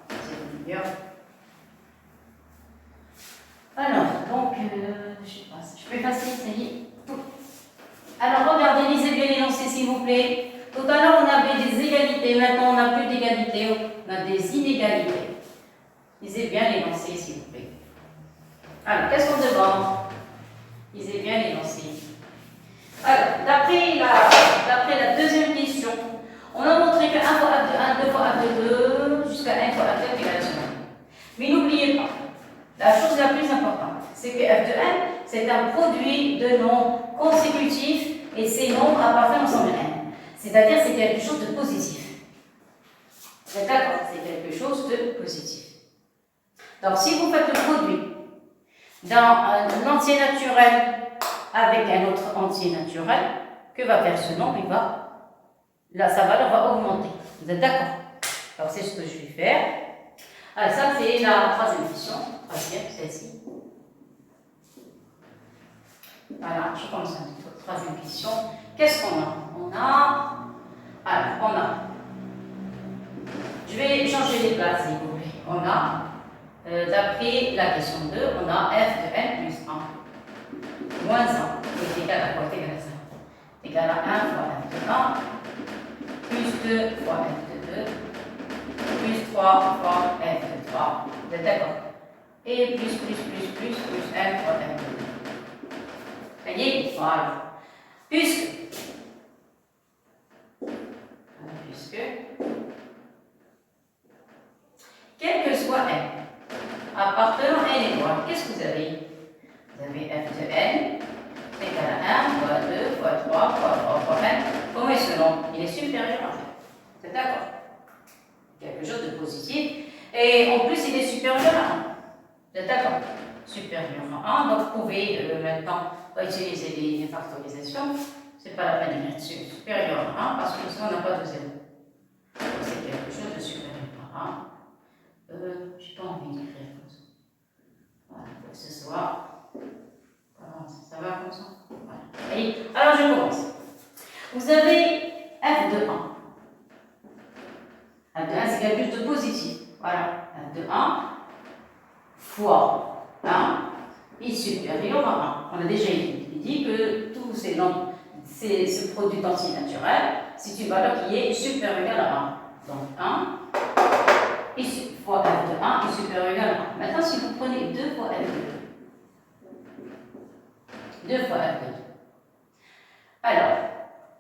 c'est mieux. Alors, donc, je peux passer, ça y est. Alors, regardez, lisez bien l'énoncé, s'il vous plaît. Tout à l'heure, on avait des égalités. Maintenant, on n'a plus d'égalités. On a des inégalités. Lisez bien l'énoncé, s'il vous plaît. Alors, qu'est-ce qu'on demande? Lisez bien l'énoncé. Alors, d'après la deuxième question, on a montré que 1 fois f de 1, 2 fois f de 2, jusqu'à 1 fois f de 2 égale à 1. Mais n'oubliez pas, la chose la plus importante, c'est que f de n, c'est un produit de nombres consécutifs et ces nombres appartiennent ensemble à n. C'est-à-dire c'est quelque chose de positif. D'accord? C'est quelque chose de positif. Donc si vous faites le produit d'un entier naturel avec un autre entier naturel, que va faire ce nombre? Sa valeur va augmenter. Vous êtes d'accord? Alors c'est ce que je vais faire. Alors ça c'est la troisième question. Troisième, celle-ci. Voilà, je commence la troisième question. Qu'est-ce qu'on a? Je vais changer les places, s'il vous plaît. On a, d'après la question 2, on a f de n plus 1 moins 1 est égal à quoi? Égal à ça. Égal à 1 fois f de 1 plus 2 fois f de 2 plus 3 fois f de 3. Vous êtes d'accord? et plus n fois n de 2. Ça y est, voilà. Puisque quel que soit n, appartenant à n égale, qu'est-ce que vous avez? Vous avez f de n égale à 1 fois 2 fois 3 fois n. Comment est ce nombre? Il est supérieur à 1. C'est d'accord? Quelque chose de positif. Et en plus, il est supérieur à 1. Vous êtes d'accord? Supérieur à 1. Donc, vous pouvez maintenant utiliser les factorisations. Ce n'est pas la peine de mettre supérieur à 1 parce que sinon, on n'a pas de 0. C'est quelque chose de supérieur à 1. Je n'ai pas envie d'écrire comme ça. Voilà, il faut que ce soit. Ça va comme ça? Voilà. Allez, alors je commence. Vous avez f de 1. f de 1, c'est quelque chose de positif. Voilà, f de 1 fois 1 est supérieur à 1. On a déjà dit que tous ces nombres, ce produit entier naturel, c'est une valeur qui est supérieure à 1. Donc 1 fois f de 1 est supérieur à 1. Maintenant, si vous prenez 2 fois f de 2, 2 fois f de 2. Alors,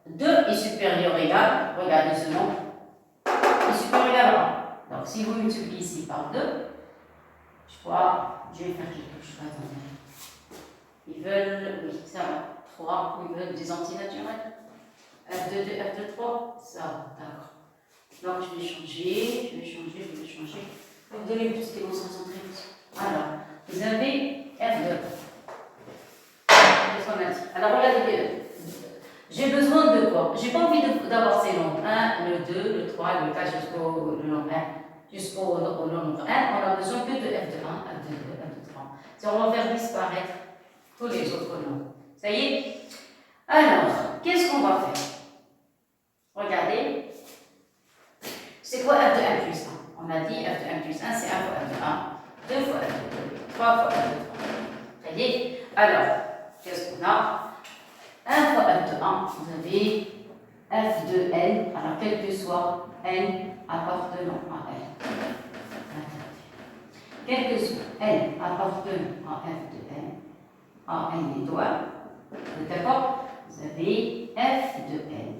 2 est supérieur ou égal, regardez ce nombre, est supérieur à 1. Donc, si vous multipliez ici par 2, je vais faire quelque chose. Attendez. Ils veulent, oui, ça va. 3, ils veulent des antinaturels. f de 2, f de 3, ça va, d'accord. Donc, je vais changer. Je vais vous donner une petite démonstration très vite. Alors, vous avez f de. Qu'est-ce qu'on a dit? Alors, regardez. J'ai besoin de quoi? J'ai pas envie d'avoir ces nombres. 1, le 2, le 3, le 4 jusqu'au nombre 1. Jusqu'au nombre 1, on a besoin que de f de 1, f de 2, f de 3. Si on va faire disparaître tous les autres nombres. Ça y est? Alors, qu'est-ce qu'on va faire? Regardez. C'est quoi f de 1 plus 1? On a dit f de 1 plus 1, c'est 1 fois f de 1, 2 fois f de 2, 3 fois f de 3. Ça y est? Alors, qu'est-ce qu'on a? 1 fois f de 1, vous avez f de n, alors quel que soit n appartenant à n. Quel que soit n appartenant à f de n, à n étoile, vous êtes d'accord? Vous avez f de n,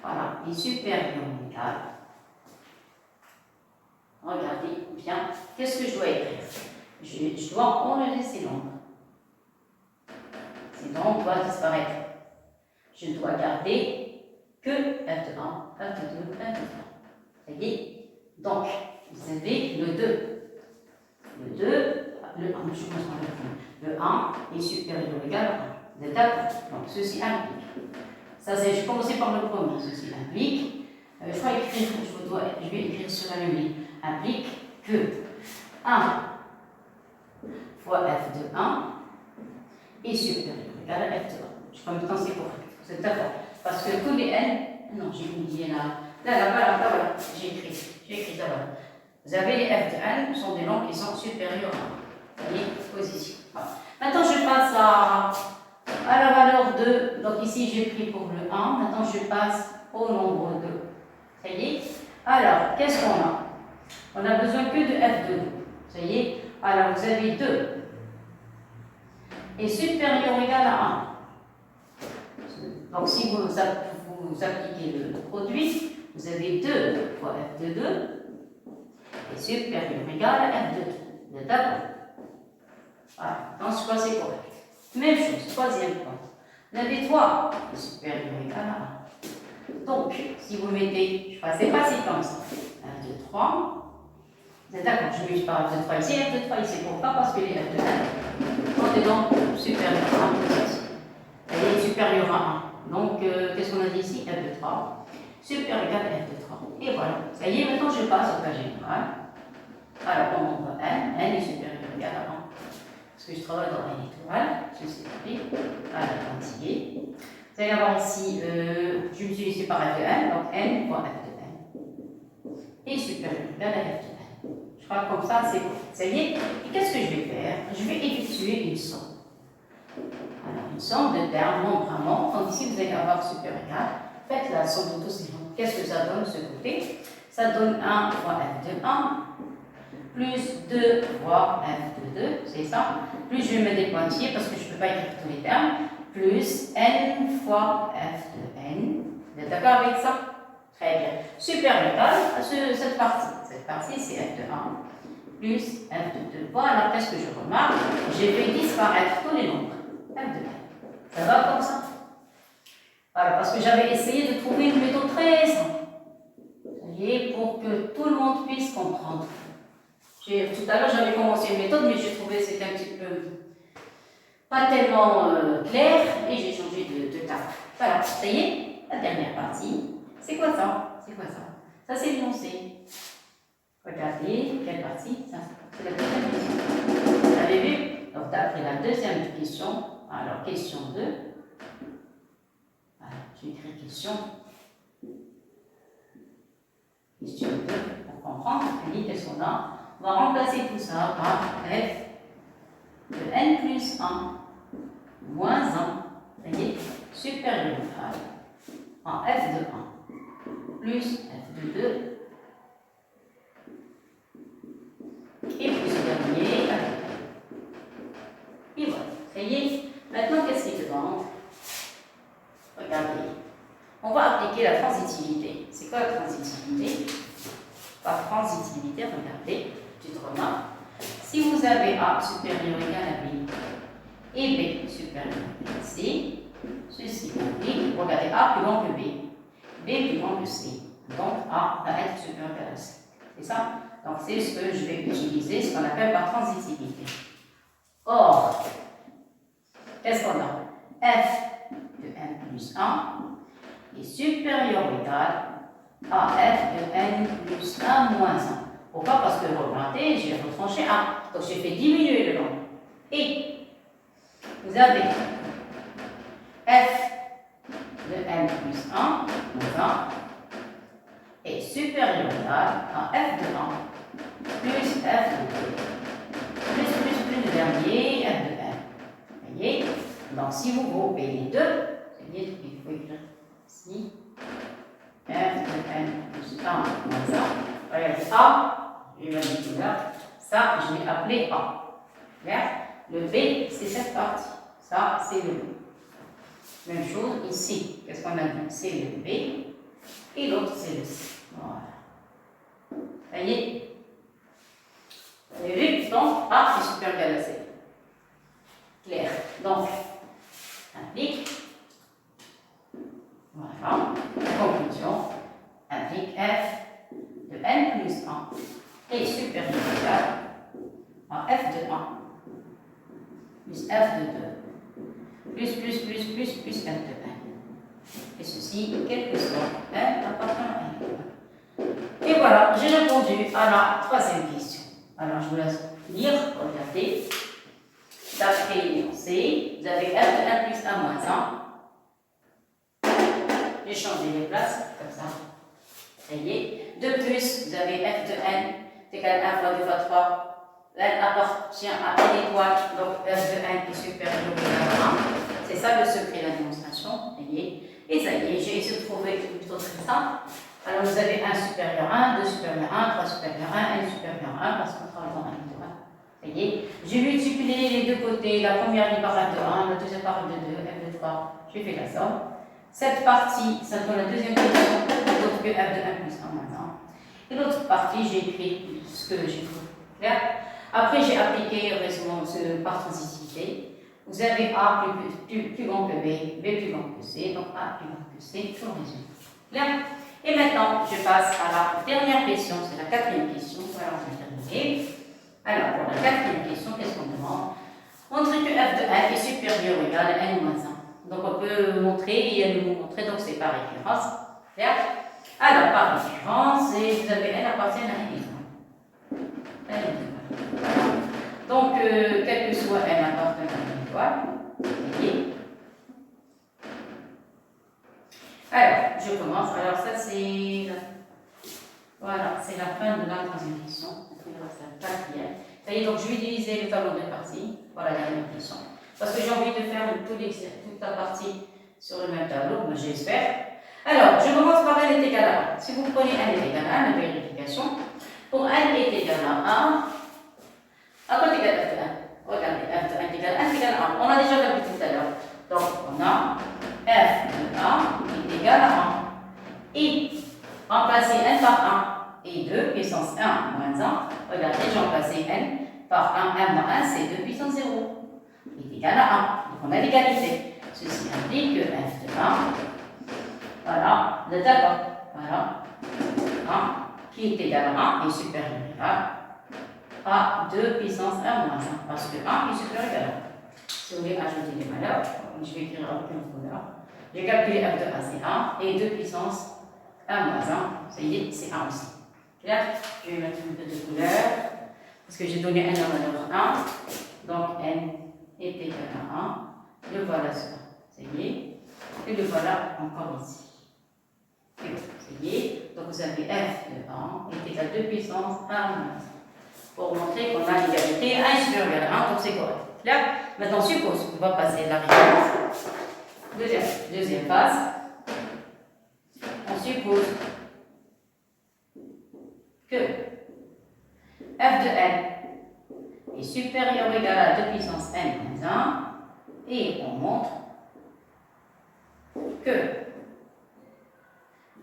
voilà, est supérieur ou égal. Regardez bien, qu'est-ce que je dois écrire? Je dois enlever ces nombres. Sinon, on doit disparaître. Je dois garder que f de 1, f de 2, f de 3. Ça y est? Donc, vous avez le 2. Le 2, le 1, je commence par le 1. Le 1 est supérieur ou égal à 1. Vous êtes d'accord? Donc, ceci implique. Ça, c'est, je commençais par le premier. Ceci implique. Je vais écrire sur la ligne. Implique que 1 fois f de 1 est supérieur ou égal à f de 1. Je crois que c'est correct. Vous êtes d'accord? Parce que tous les n. Non, j'ai oublié là. Là, voilà. J'ai écrit là, voilà. Vous avez les f de n, sont des nombres qui sont supérieurs à 1. Vous voyez, position. Voilà. Maintenant, je passe à la valeur 2. Donc ici, j'ai pris pour le 1. Maintenant, je passe au nombre 2. Ça y est? Alors, qu'est-ce qu'on a? On a besoin que de f de 2. Ça y est? Alors, vous avez 2 est supérieur ou égal à 1. Donc, si vous appliquez le produit, vous avez 2 fois f de 2 est supérieur ou égal à f de 2. Vous êtes d'accord? Voilà. Dans ce cas, c'est correct. Même chose, troisième point. Vous avez 3 est supérieur ou égal à 1. Donc, si vous mettez, c'est facile comme ça. f de 3. Vous êtes d'accord? Je vais par f de 3 ici, f de 3 ici. Pourquoi? Parce que les f de 1 sont des nombres supérieurs à 1. Elle est supérieure à 1. Donc, qu'est-ce qu'on a dit ici? f de 3 supérieur à f de 3. Et voilà. Ça y est, maintenant je passe au cas général. Alors, on nombre n, n est supérieur ou égal à 1. Parce que je travaille dans n étoile, je sais pas. Alors, quantifier. Vous allez avoir ici, je me suis ici par f de n, donc n fois f de n est supérieur ou égal à f de n. Je crois que comme ça, c'est bon. Ça y est. Et qu'est-ce que je vais faire? Je vais effectuer une somme. Alors, une somme de termes, nombre à nombre. Donc ici, vous allez avoir supérieur ou égal. Faites la somme de tous ces nombres. Qu'est-ce que ça donne de ce côté? Ça donne 1 fois f de 1 plus 2 fois f de 2, c'est ça. Plus je vais mettre des pointillés parce que je ne peux pas écrire tous les termes. Plus n fois f de n. Vous êtes d'accord avec ça? Très bien. Supérieur à cette partie. Cette partie, c'est f de 1 plus f de 2. Voilà, qu'est-ce que je remarque? J'ai fait disparaître tous les nombres. F de n. Ça va comme ça? Voilà, parce que j'avais essayé de trouver une méthode très simple. Vous voyez, pour que tout le monde puisse comprendre. Tout à l'heure, j'avais commencé une méthode, mais j'ai trouvé que c'était un petit peu pas tellement clair et j'ai changé de table. Voilà, ça y est, la dernière partie. C'est quoi ça? C'est quoi ça? Ça, c'est l'énoncé. Regardez, quelle partie? Ça, c'est la deuxième question. Vous avez vu? Donc, d'après la deuxième question, alors question 2. Voilà, j'ai écrit question. Question 2, pour comprendre, qu'est-ce qu'on a? On va remplacer tout ça par f de n plus 1 moins 1, ça y est, supérieur à f de 1 plus f de 2 et plus le dernier avec 1. Et voilà, ça y est. Maintenant, qu'est-ce qui demande? Regardez, on va appliquer la transitivité. C'est quoi la transitivité? Par transitivité, regardez, petite remarque. Si vous avez A supérieur ou égal à B et B supérieur à C, ceci implique, regardez, A plus grand que B, B plus grand que C. Donc A va être supérieur à C. C'est ça? Donc c'est ce que je vais utiliser, ce qu'on appelle par transitivité. Or, qu'est-ce qu'on a? F de n plus 1 est supérieur ou égal à f de n plus 1 moins 1. Pourquoi? Parce que remontez, j'ai retranché 1. Donc j'ai fait diminuer le nombre. Et vous avez f de n plus 1 moins 1 est supérieur ou égal à f de 1 plus f de 2 plus le dernier f de n. Vous voyez? Donc si vous groupez les deux, c'est bien qu'il faut écrire ici f de n plus 1 moins 1. Regardez A. Je vais dire là, ça, je vais appeler A. Regarde, le B, c'est cette partie. Ça, c'est le B. Même chose ici. Qu'est-ce qu'on a dit? C'est le B. Et l'autre, c'est le C. Voilà. Ça y est. Vous avez vu? Donc, A, c'est supérieur à C. Clair. Donc, implique. Voilà. Conclusion. Implique F de n plus 1. Et supérieur ou égal à f de 1 plus f de 2 plus f de 1. Et ceci, quel que soit f appartient à n. Et voilà, j'ai répondu à la troisième question. Alors, je vous laisse lire, regardez. D'après l'énoncé, vous avez f de 1 plus 1 moins 1. J'ai changé les places, comme ça. Ça y est. De plus, vous avez f de n égal à 1 fois 2 fois 3. N appartient à n étoile, donc f de n est supérieur ou égal à 1. C'est ça le secret de la démonstration. Voyez. Et ça y est, j'ai essayé de trouver plutôt très simple. Alors vous avez 1 supérieur à 1, 2 supérieur à 1, 3 supérieur à 1, n supérieur à 1, parce qu'on travaille dans n étoile. Ça y est. J'ai multiplié les deux côtés, la première ligne par f de 1, la deuxième par f de 2, f de 3. J'ai fait la somme. Cette partie, ça donne la deuxième question, d'autre que f de 1 plus 1 moins 1. Et l'autre partie, j'ai écrit ce que j'ai trouvé. Clair? Après, j'ai appliqué heureusement par transitivité. Vous avez A plus grand que B, B plus grand que C, donc A plus grand que C, tout le résultat. Clair? Et maintenant, je passe à la dernière question, c'est la quatrième question. Voilà, on va terminer. Alors, pour la quatrième question, qu'est-ce qu'on demande? Montrer que f de 1 est supérieur ou égal à n moins 1. Donc, on peut montrer et nous montrer, donc c'est par référence. Clair? Alors, par référence, vous avez n appartient à n étoile. N étoile. Donc, quel que soit n appartient à n étoile, voyez. Alors, je commence. Alors, ça, c'est voilà, c'est la fin de la troisième question. C'est la quatrième. Ça y est, donc je vais diviser le tableau de parties. Voilà la dernière question. Parce que j'ai envie de faire toute la partie sur le même tableau, mais j'espère. Alors, je commence par n est égal à 1. Si vous prenez n est égal à 1, la vérification. Pour n est égal à 1, à quoi est égal f de 1? Regardez, f de 1 est égal à 1, c'est égal à 1. On a déjà vu tout à l'heure. Donc, on a f de 1 est égal à 1. Et remplacer n par 1 et 2 puissance 1 moins 1. Regardez, j'ai remplacé n par 1 moins 1, c'est 2 puissance 0. Est égal à 1. Donc, on a l'égalité. Ceci implique que f de 1, voilà, vous êtes d'accord? Voilà, 1 qui est égal à 1 est supérieur à 2 puissance 1 moins 1, parce que 1 est supérieur à 1. Si vous voulez ajouter des valeurs, je vais écrire avec une couleur. J'ai calculé f de 1, c'est 1, et 2 puissance 1 moins 1, ça y est, c'est 1 aussi. Clair? Je vais mettre un peu de couleur, parce que j'ai donné n en valeur 1, donc n est égal à 1, le voilà cela, ça y est, et le voilà encore ici. Ça y est, donc vous avez f de 1 est égal à 2 puissance 1 moins 1. Pour montrer qu'on a l'égalité 1 est supérieur à 1, donc c'est correct. Là, maintenant suppose qu'on va passer la réponse. Deuxième phase. On suppose que f de n est supérieur ou égal à 2 puissance n moins 1 et on montre que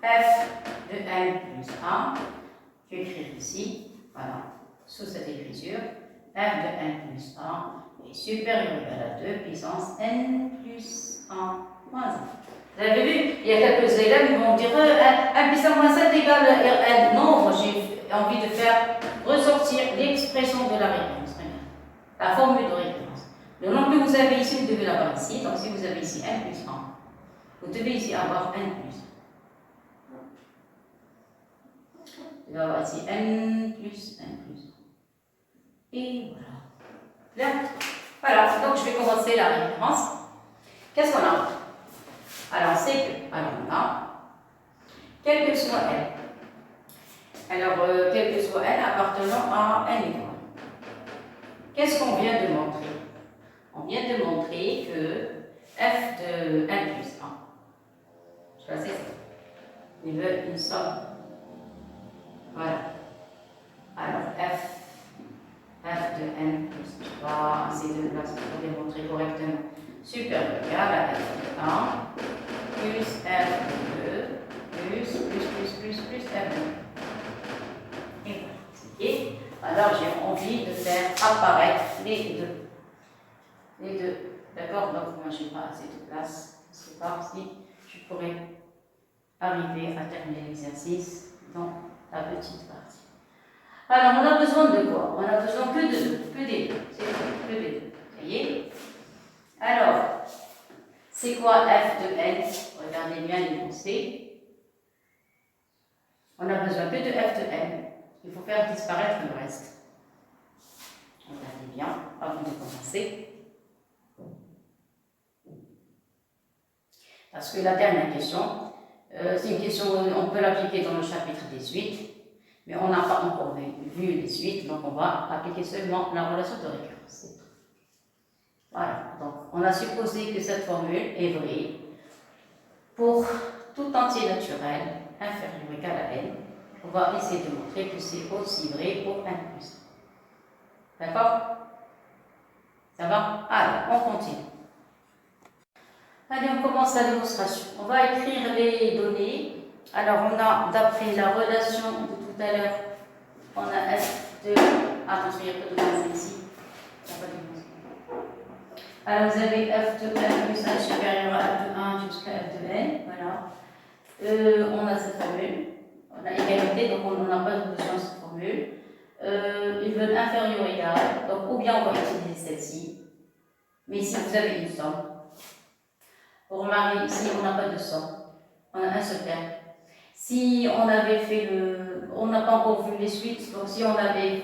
f de n plus 1, je vais écrire ici, voilà, sous cette écriture, f de n plus 1 est supérieur ou égal à 2 puissance n plus 1 moins 1. Vous avez vu, il y a quelques élèves qui vont dire 1 puissance moins 7 égale n. Non, j'ai envie de faire ressortir l'expression de la réponse, la formule de référence. Le nombre que vous avez ici, vous devez l'avoir ici. Donc si vous avez ici n plus 1, vous devez ici avoir n plus 1. Vous devez avoir ici n plus 1. Et voilà. Là, voilà, donc je vais commencer la référence. Qu'est-ce qu'on a? Alors, c'est que, alors on a, quel que soit n, alors quel que soit n appartenant à n égale. Qu'est-ce qu'on vient de montrer? On vient de montrer que f de n plus 1, je sais ça, il veut une somme. Voilà. Alors f de n plus 3, ces deux classes pour démontrer correctement, supérieur ou égal à f de 1 plus f de 2 plus f de 1. Et voilà. Et alors j'ai envie de faire apparaître les deux. Les deux. D'accord? Donc moi je n'ai pas assez de place. Je ne sais pas si je pourrais arriver à terminer l'exercice dans la petite partie. Alors, on a besoin de quoi? On a besoin que de deux, que des deux. C'est tout, que des deux. Ça y est? Alors, c'est quoi f de n? Regardez bien l'énoncé. On a besoin que de f de n. Il faut faire disparaître le reste. Regardez bien avant de commencer. Parce que la dernière question, c'est une question, on peut l'appliquer dans le chapitre 18. Mais on n'a pas encore vu les suites, donc on va appliquer seulement la relation de récurrence. Voilà, donc on a supposé que cette formule est vraie pour tout entier naturel inférieur ou égal à n. On va essayer de montrer que c'est aussi vrai pour n plus 1. D'accord? Ça va? Alors, on continue. Allez, on commence la démonstration. On va écrire les données. Alors, on a, d'après la relation de tout à l'heure, on a f de... Attention, il n'y a pas de base ici. Alors, vous avez f de n plus 1 supérieur à f de 1 jusqu'à f de n. Voilà. On a cette formule. On a égalité, donc on n'a pas besoin de cette formule. Ils veulent inférieur ou égal. Donc, ou bien on va utiliser celle-ci. Mais ici, vous avez une somme. Pour remarquer, ici, on n'a pas de somme. On a un seul terme. Si on avait fait on n'a pas encore vu les suites, donc si on avait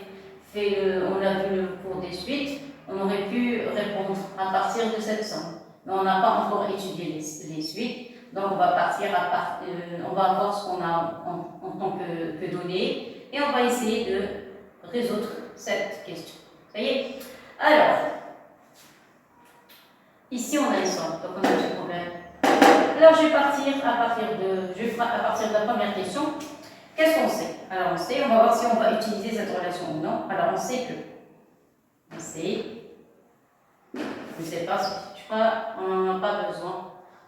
fait on a vu le cours des suites, on aurait pu répondre à partir de cette somme. Mais on n'a pas encore étudié les suites, donc on va partir on va voir ce qu'on a en tant que données et on va essayer de résoudre cette question. Ça y est? Alors, ici on a les sommes, donc on a ce problème. Alors je vais partir à partir de la première question. Qu'est-ce qu'on sait? Alors on sait, on va voir si on va utiliser cette relation ou non. Alors on sait que, je ne sais pas, je crois qu'on n'en a pas besoin.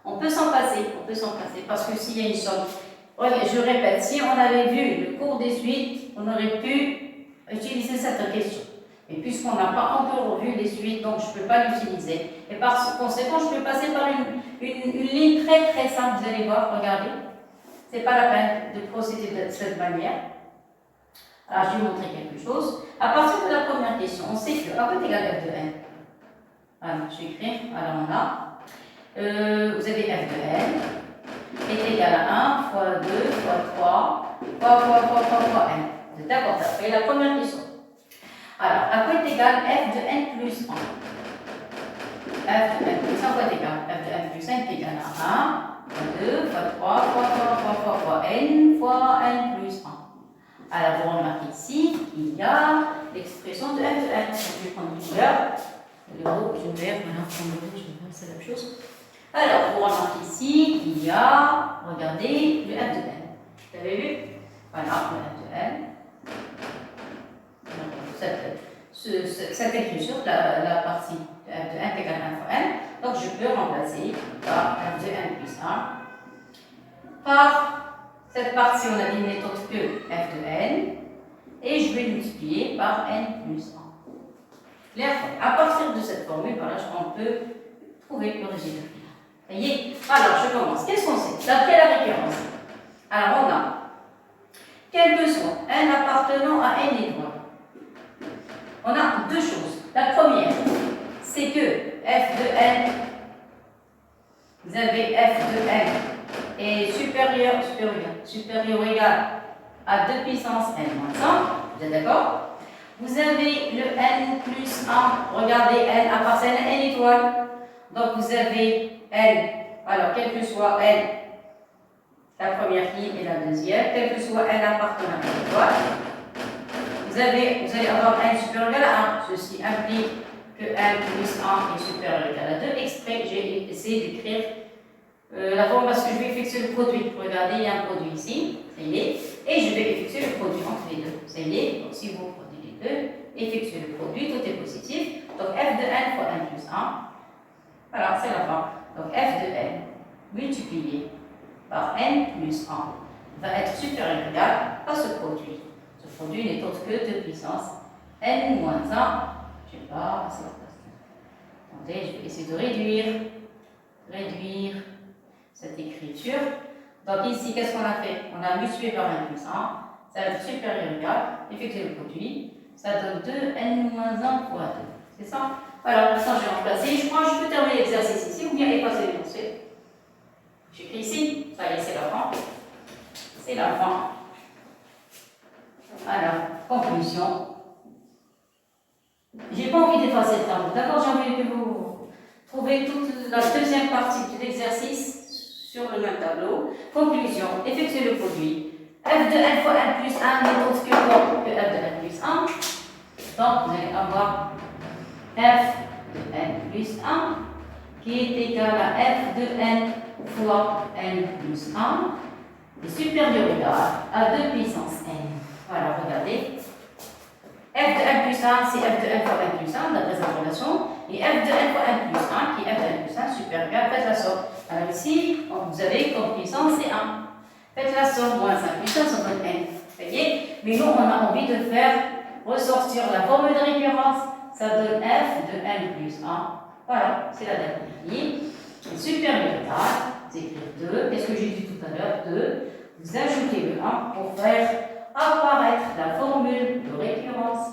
On peut s'en passer, parce que s'il y a une somme, je répète, si on avait vu le cours des suites, on aurait pu utiliser cette question. Et puisqu'on n'a pas encore vu les suites, donc je ne peux pas l'utiliser. Et par conséquent, je peux passer par une ligne très très simple, vous allez voir, regardez. Ce n'est pas la peine de procéder de cette manière. Alors, je vais vous montrer quelque chose. À partir de la première question, on sait que A est égal à f de n. Alors, je vais écrire. Alors, on a, vous avez f de n est égal à 1 fois 2 fois 3 fois n. Vous êtes d'accord? Ça fait la première question. Alors, à quoi est égal f de n plus 1? F de n plus 1 quoi est égal? F de n plus 1 est égal à 1 fois 2 fois 3 fois n fois n plus 1. Alors, vous remarquez ici qu'il y a l'expression de f de n. Je vais prendre une couleur. Le rouge, le vert, voilà, prendre le rouge, c'est la même chose. Alors, vous remarquez ici qu'il y a, regardez, le f de n. Vous avez vu? Voilà, le f de n. Cette écriture, la partie de f de n est égale à 1 fois n. Donc, je peux remplacer par f de n plus 1 par cette partie, on a dit n'est autre que f de n. Et je vais multiplier par n plus 1. À partir de cette formule, voilà, on peut trouver le résultat final. Voyez? Alors, je commence. Qu'est-ce qu'on sait? D'après la récurrence. Alors, on a, quel que soit n appartenant à n étoiles, on a deux choses. La première, c'est que f de n, vous avez f de n est supérieur ou égal à 2 puissance n moins 1. Vous êtes d'accord? Vous avez le n plus 1. Regardez, n appartient à n étoile. Donc, vous avez n. Alors, quel que soit n, la première ligne et la deuxième, quel que soit n appartenant à n étoile, vous allez avoir n supérieur ou égal à 1. Ceci implique que n plus 1 est supérieur ou égal à 2. Exprès, j'ai essayé d'écrire la forme parce que je vais effectuer le produit. Regardez, il y a un produit ici, ça y est, et je vais effectuer le produit entre les deux. Ça y est, donc si vous produisez les deux, effectuez le produit, tout est positif. Donc f de n fois n plus 1, voilà, c'est la forme. Donc f de n multiplié par n plus 1 va être supérieur ou égal à ce produit. Ce produit n'est autre que 2 puissance n moins 1. Je ne sais pas, c'est la place. Attendez, je vais essayer de réduire cette écriture. Donc ici, qu'est-ce qu'on a fait? On a multiplié par n plus 1, ça va être supérieur ou égal, effectuer le produit, ça donne 2n moins 1 fois 2. C'est ça? Alors, maintenant, je vais remplacer. Je crois que je peux terminer l'exercice ici ou bien effacer les pensées. J'écris ici, ça y est, c'est la fin. C'est la fin. Alors, conclusion. J'ai pas envie d'effacer le tableau, d'accord? J'ai envie que vous trouviez toute la deuxième partie de l'exercice sur le même tableau. Conclusion, effectuez le produit. F de n fois n plus 1 n'est autre que quoi? Que f de n plus 1. Donc, vous allez avoir f de n plus 1 qui est égal à f de n fois n plus 1 est supérieur ou égal à 2 puissance n. Voilà, regardez. F de n plus 1, c'est f de n fois n plus 1, d'après cette relation. Et f de n fois n plus 1, qui est f de n plus 1, supérieur, faites la somme. Alors ici, vous avez comme puissance, c'est 1. Faites la somme, moins 5 puissance, ça donne n. Vous voyez? Mais nous, on a envie de faire ressortir la formule de récurrence. Ça donne f de n plus 1. Voilà, c'est la dernière ligne. Supérieur égal, vous écrivez 2. Qu'est-ce que j'ai dit tout à l'heure? 2. Vous ajoutez le 1 pour faire apparaître la formule de récurrence.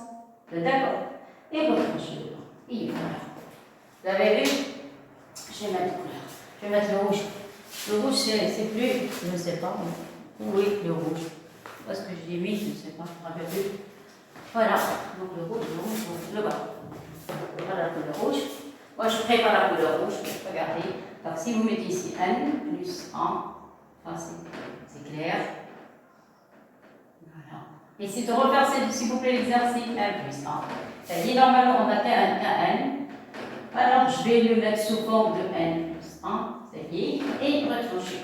D'accord? Et votre cheveux. Et voilà. Vous avez vu? Je vais mettre une couleur. Je vais mettre le rouge. Le rouge, c'est plus, je ne sais pas. Oui, le rouge. Parce que je dis oui, je ne sais pas. Je ne plus. Voilà. Donc le rouge, le bas. Voilà la couleur rouge. Moi, je prépare la couleur rouge. Regardez. Donc si vous mettez ici n plus 1, enfin, c'est clair. Voilà. Et c'est de refaire, s'il vous plaît, l'exercice n plus 1. C'est-à-dire, normalement, on a qu'un n. Alors, je vais le mettre sous forme de n plus 1. C'est-à-dire, et retrancher 1.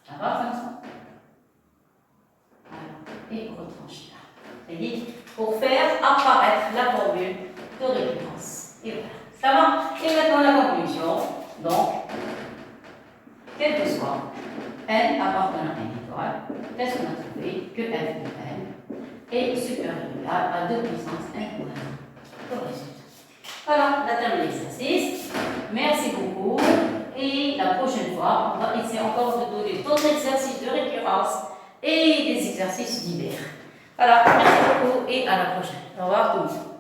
Ça va comme ça? et retrancher là. C'est-à-dire pour faire apparaître la formule de récurrence. Et voilà. Ça va? Et maintenant la conclusion. Donc, quel que soit n appartenant à n étoile, qu'est-ce qu'on a trouvé? Que f de n est supérieur ou égal à 2 puissance n moins 1 comme résultat. Voilà, on a terminé l'exercice. Merci beaucoup. Et la prochaine fois, on va essayer encore de donner d'autres exercices de récurrence et des exercices divers. Voilà, merci beaucoup et à la prochaine. Au revoir tout le monde.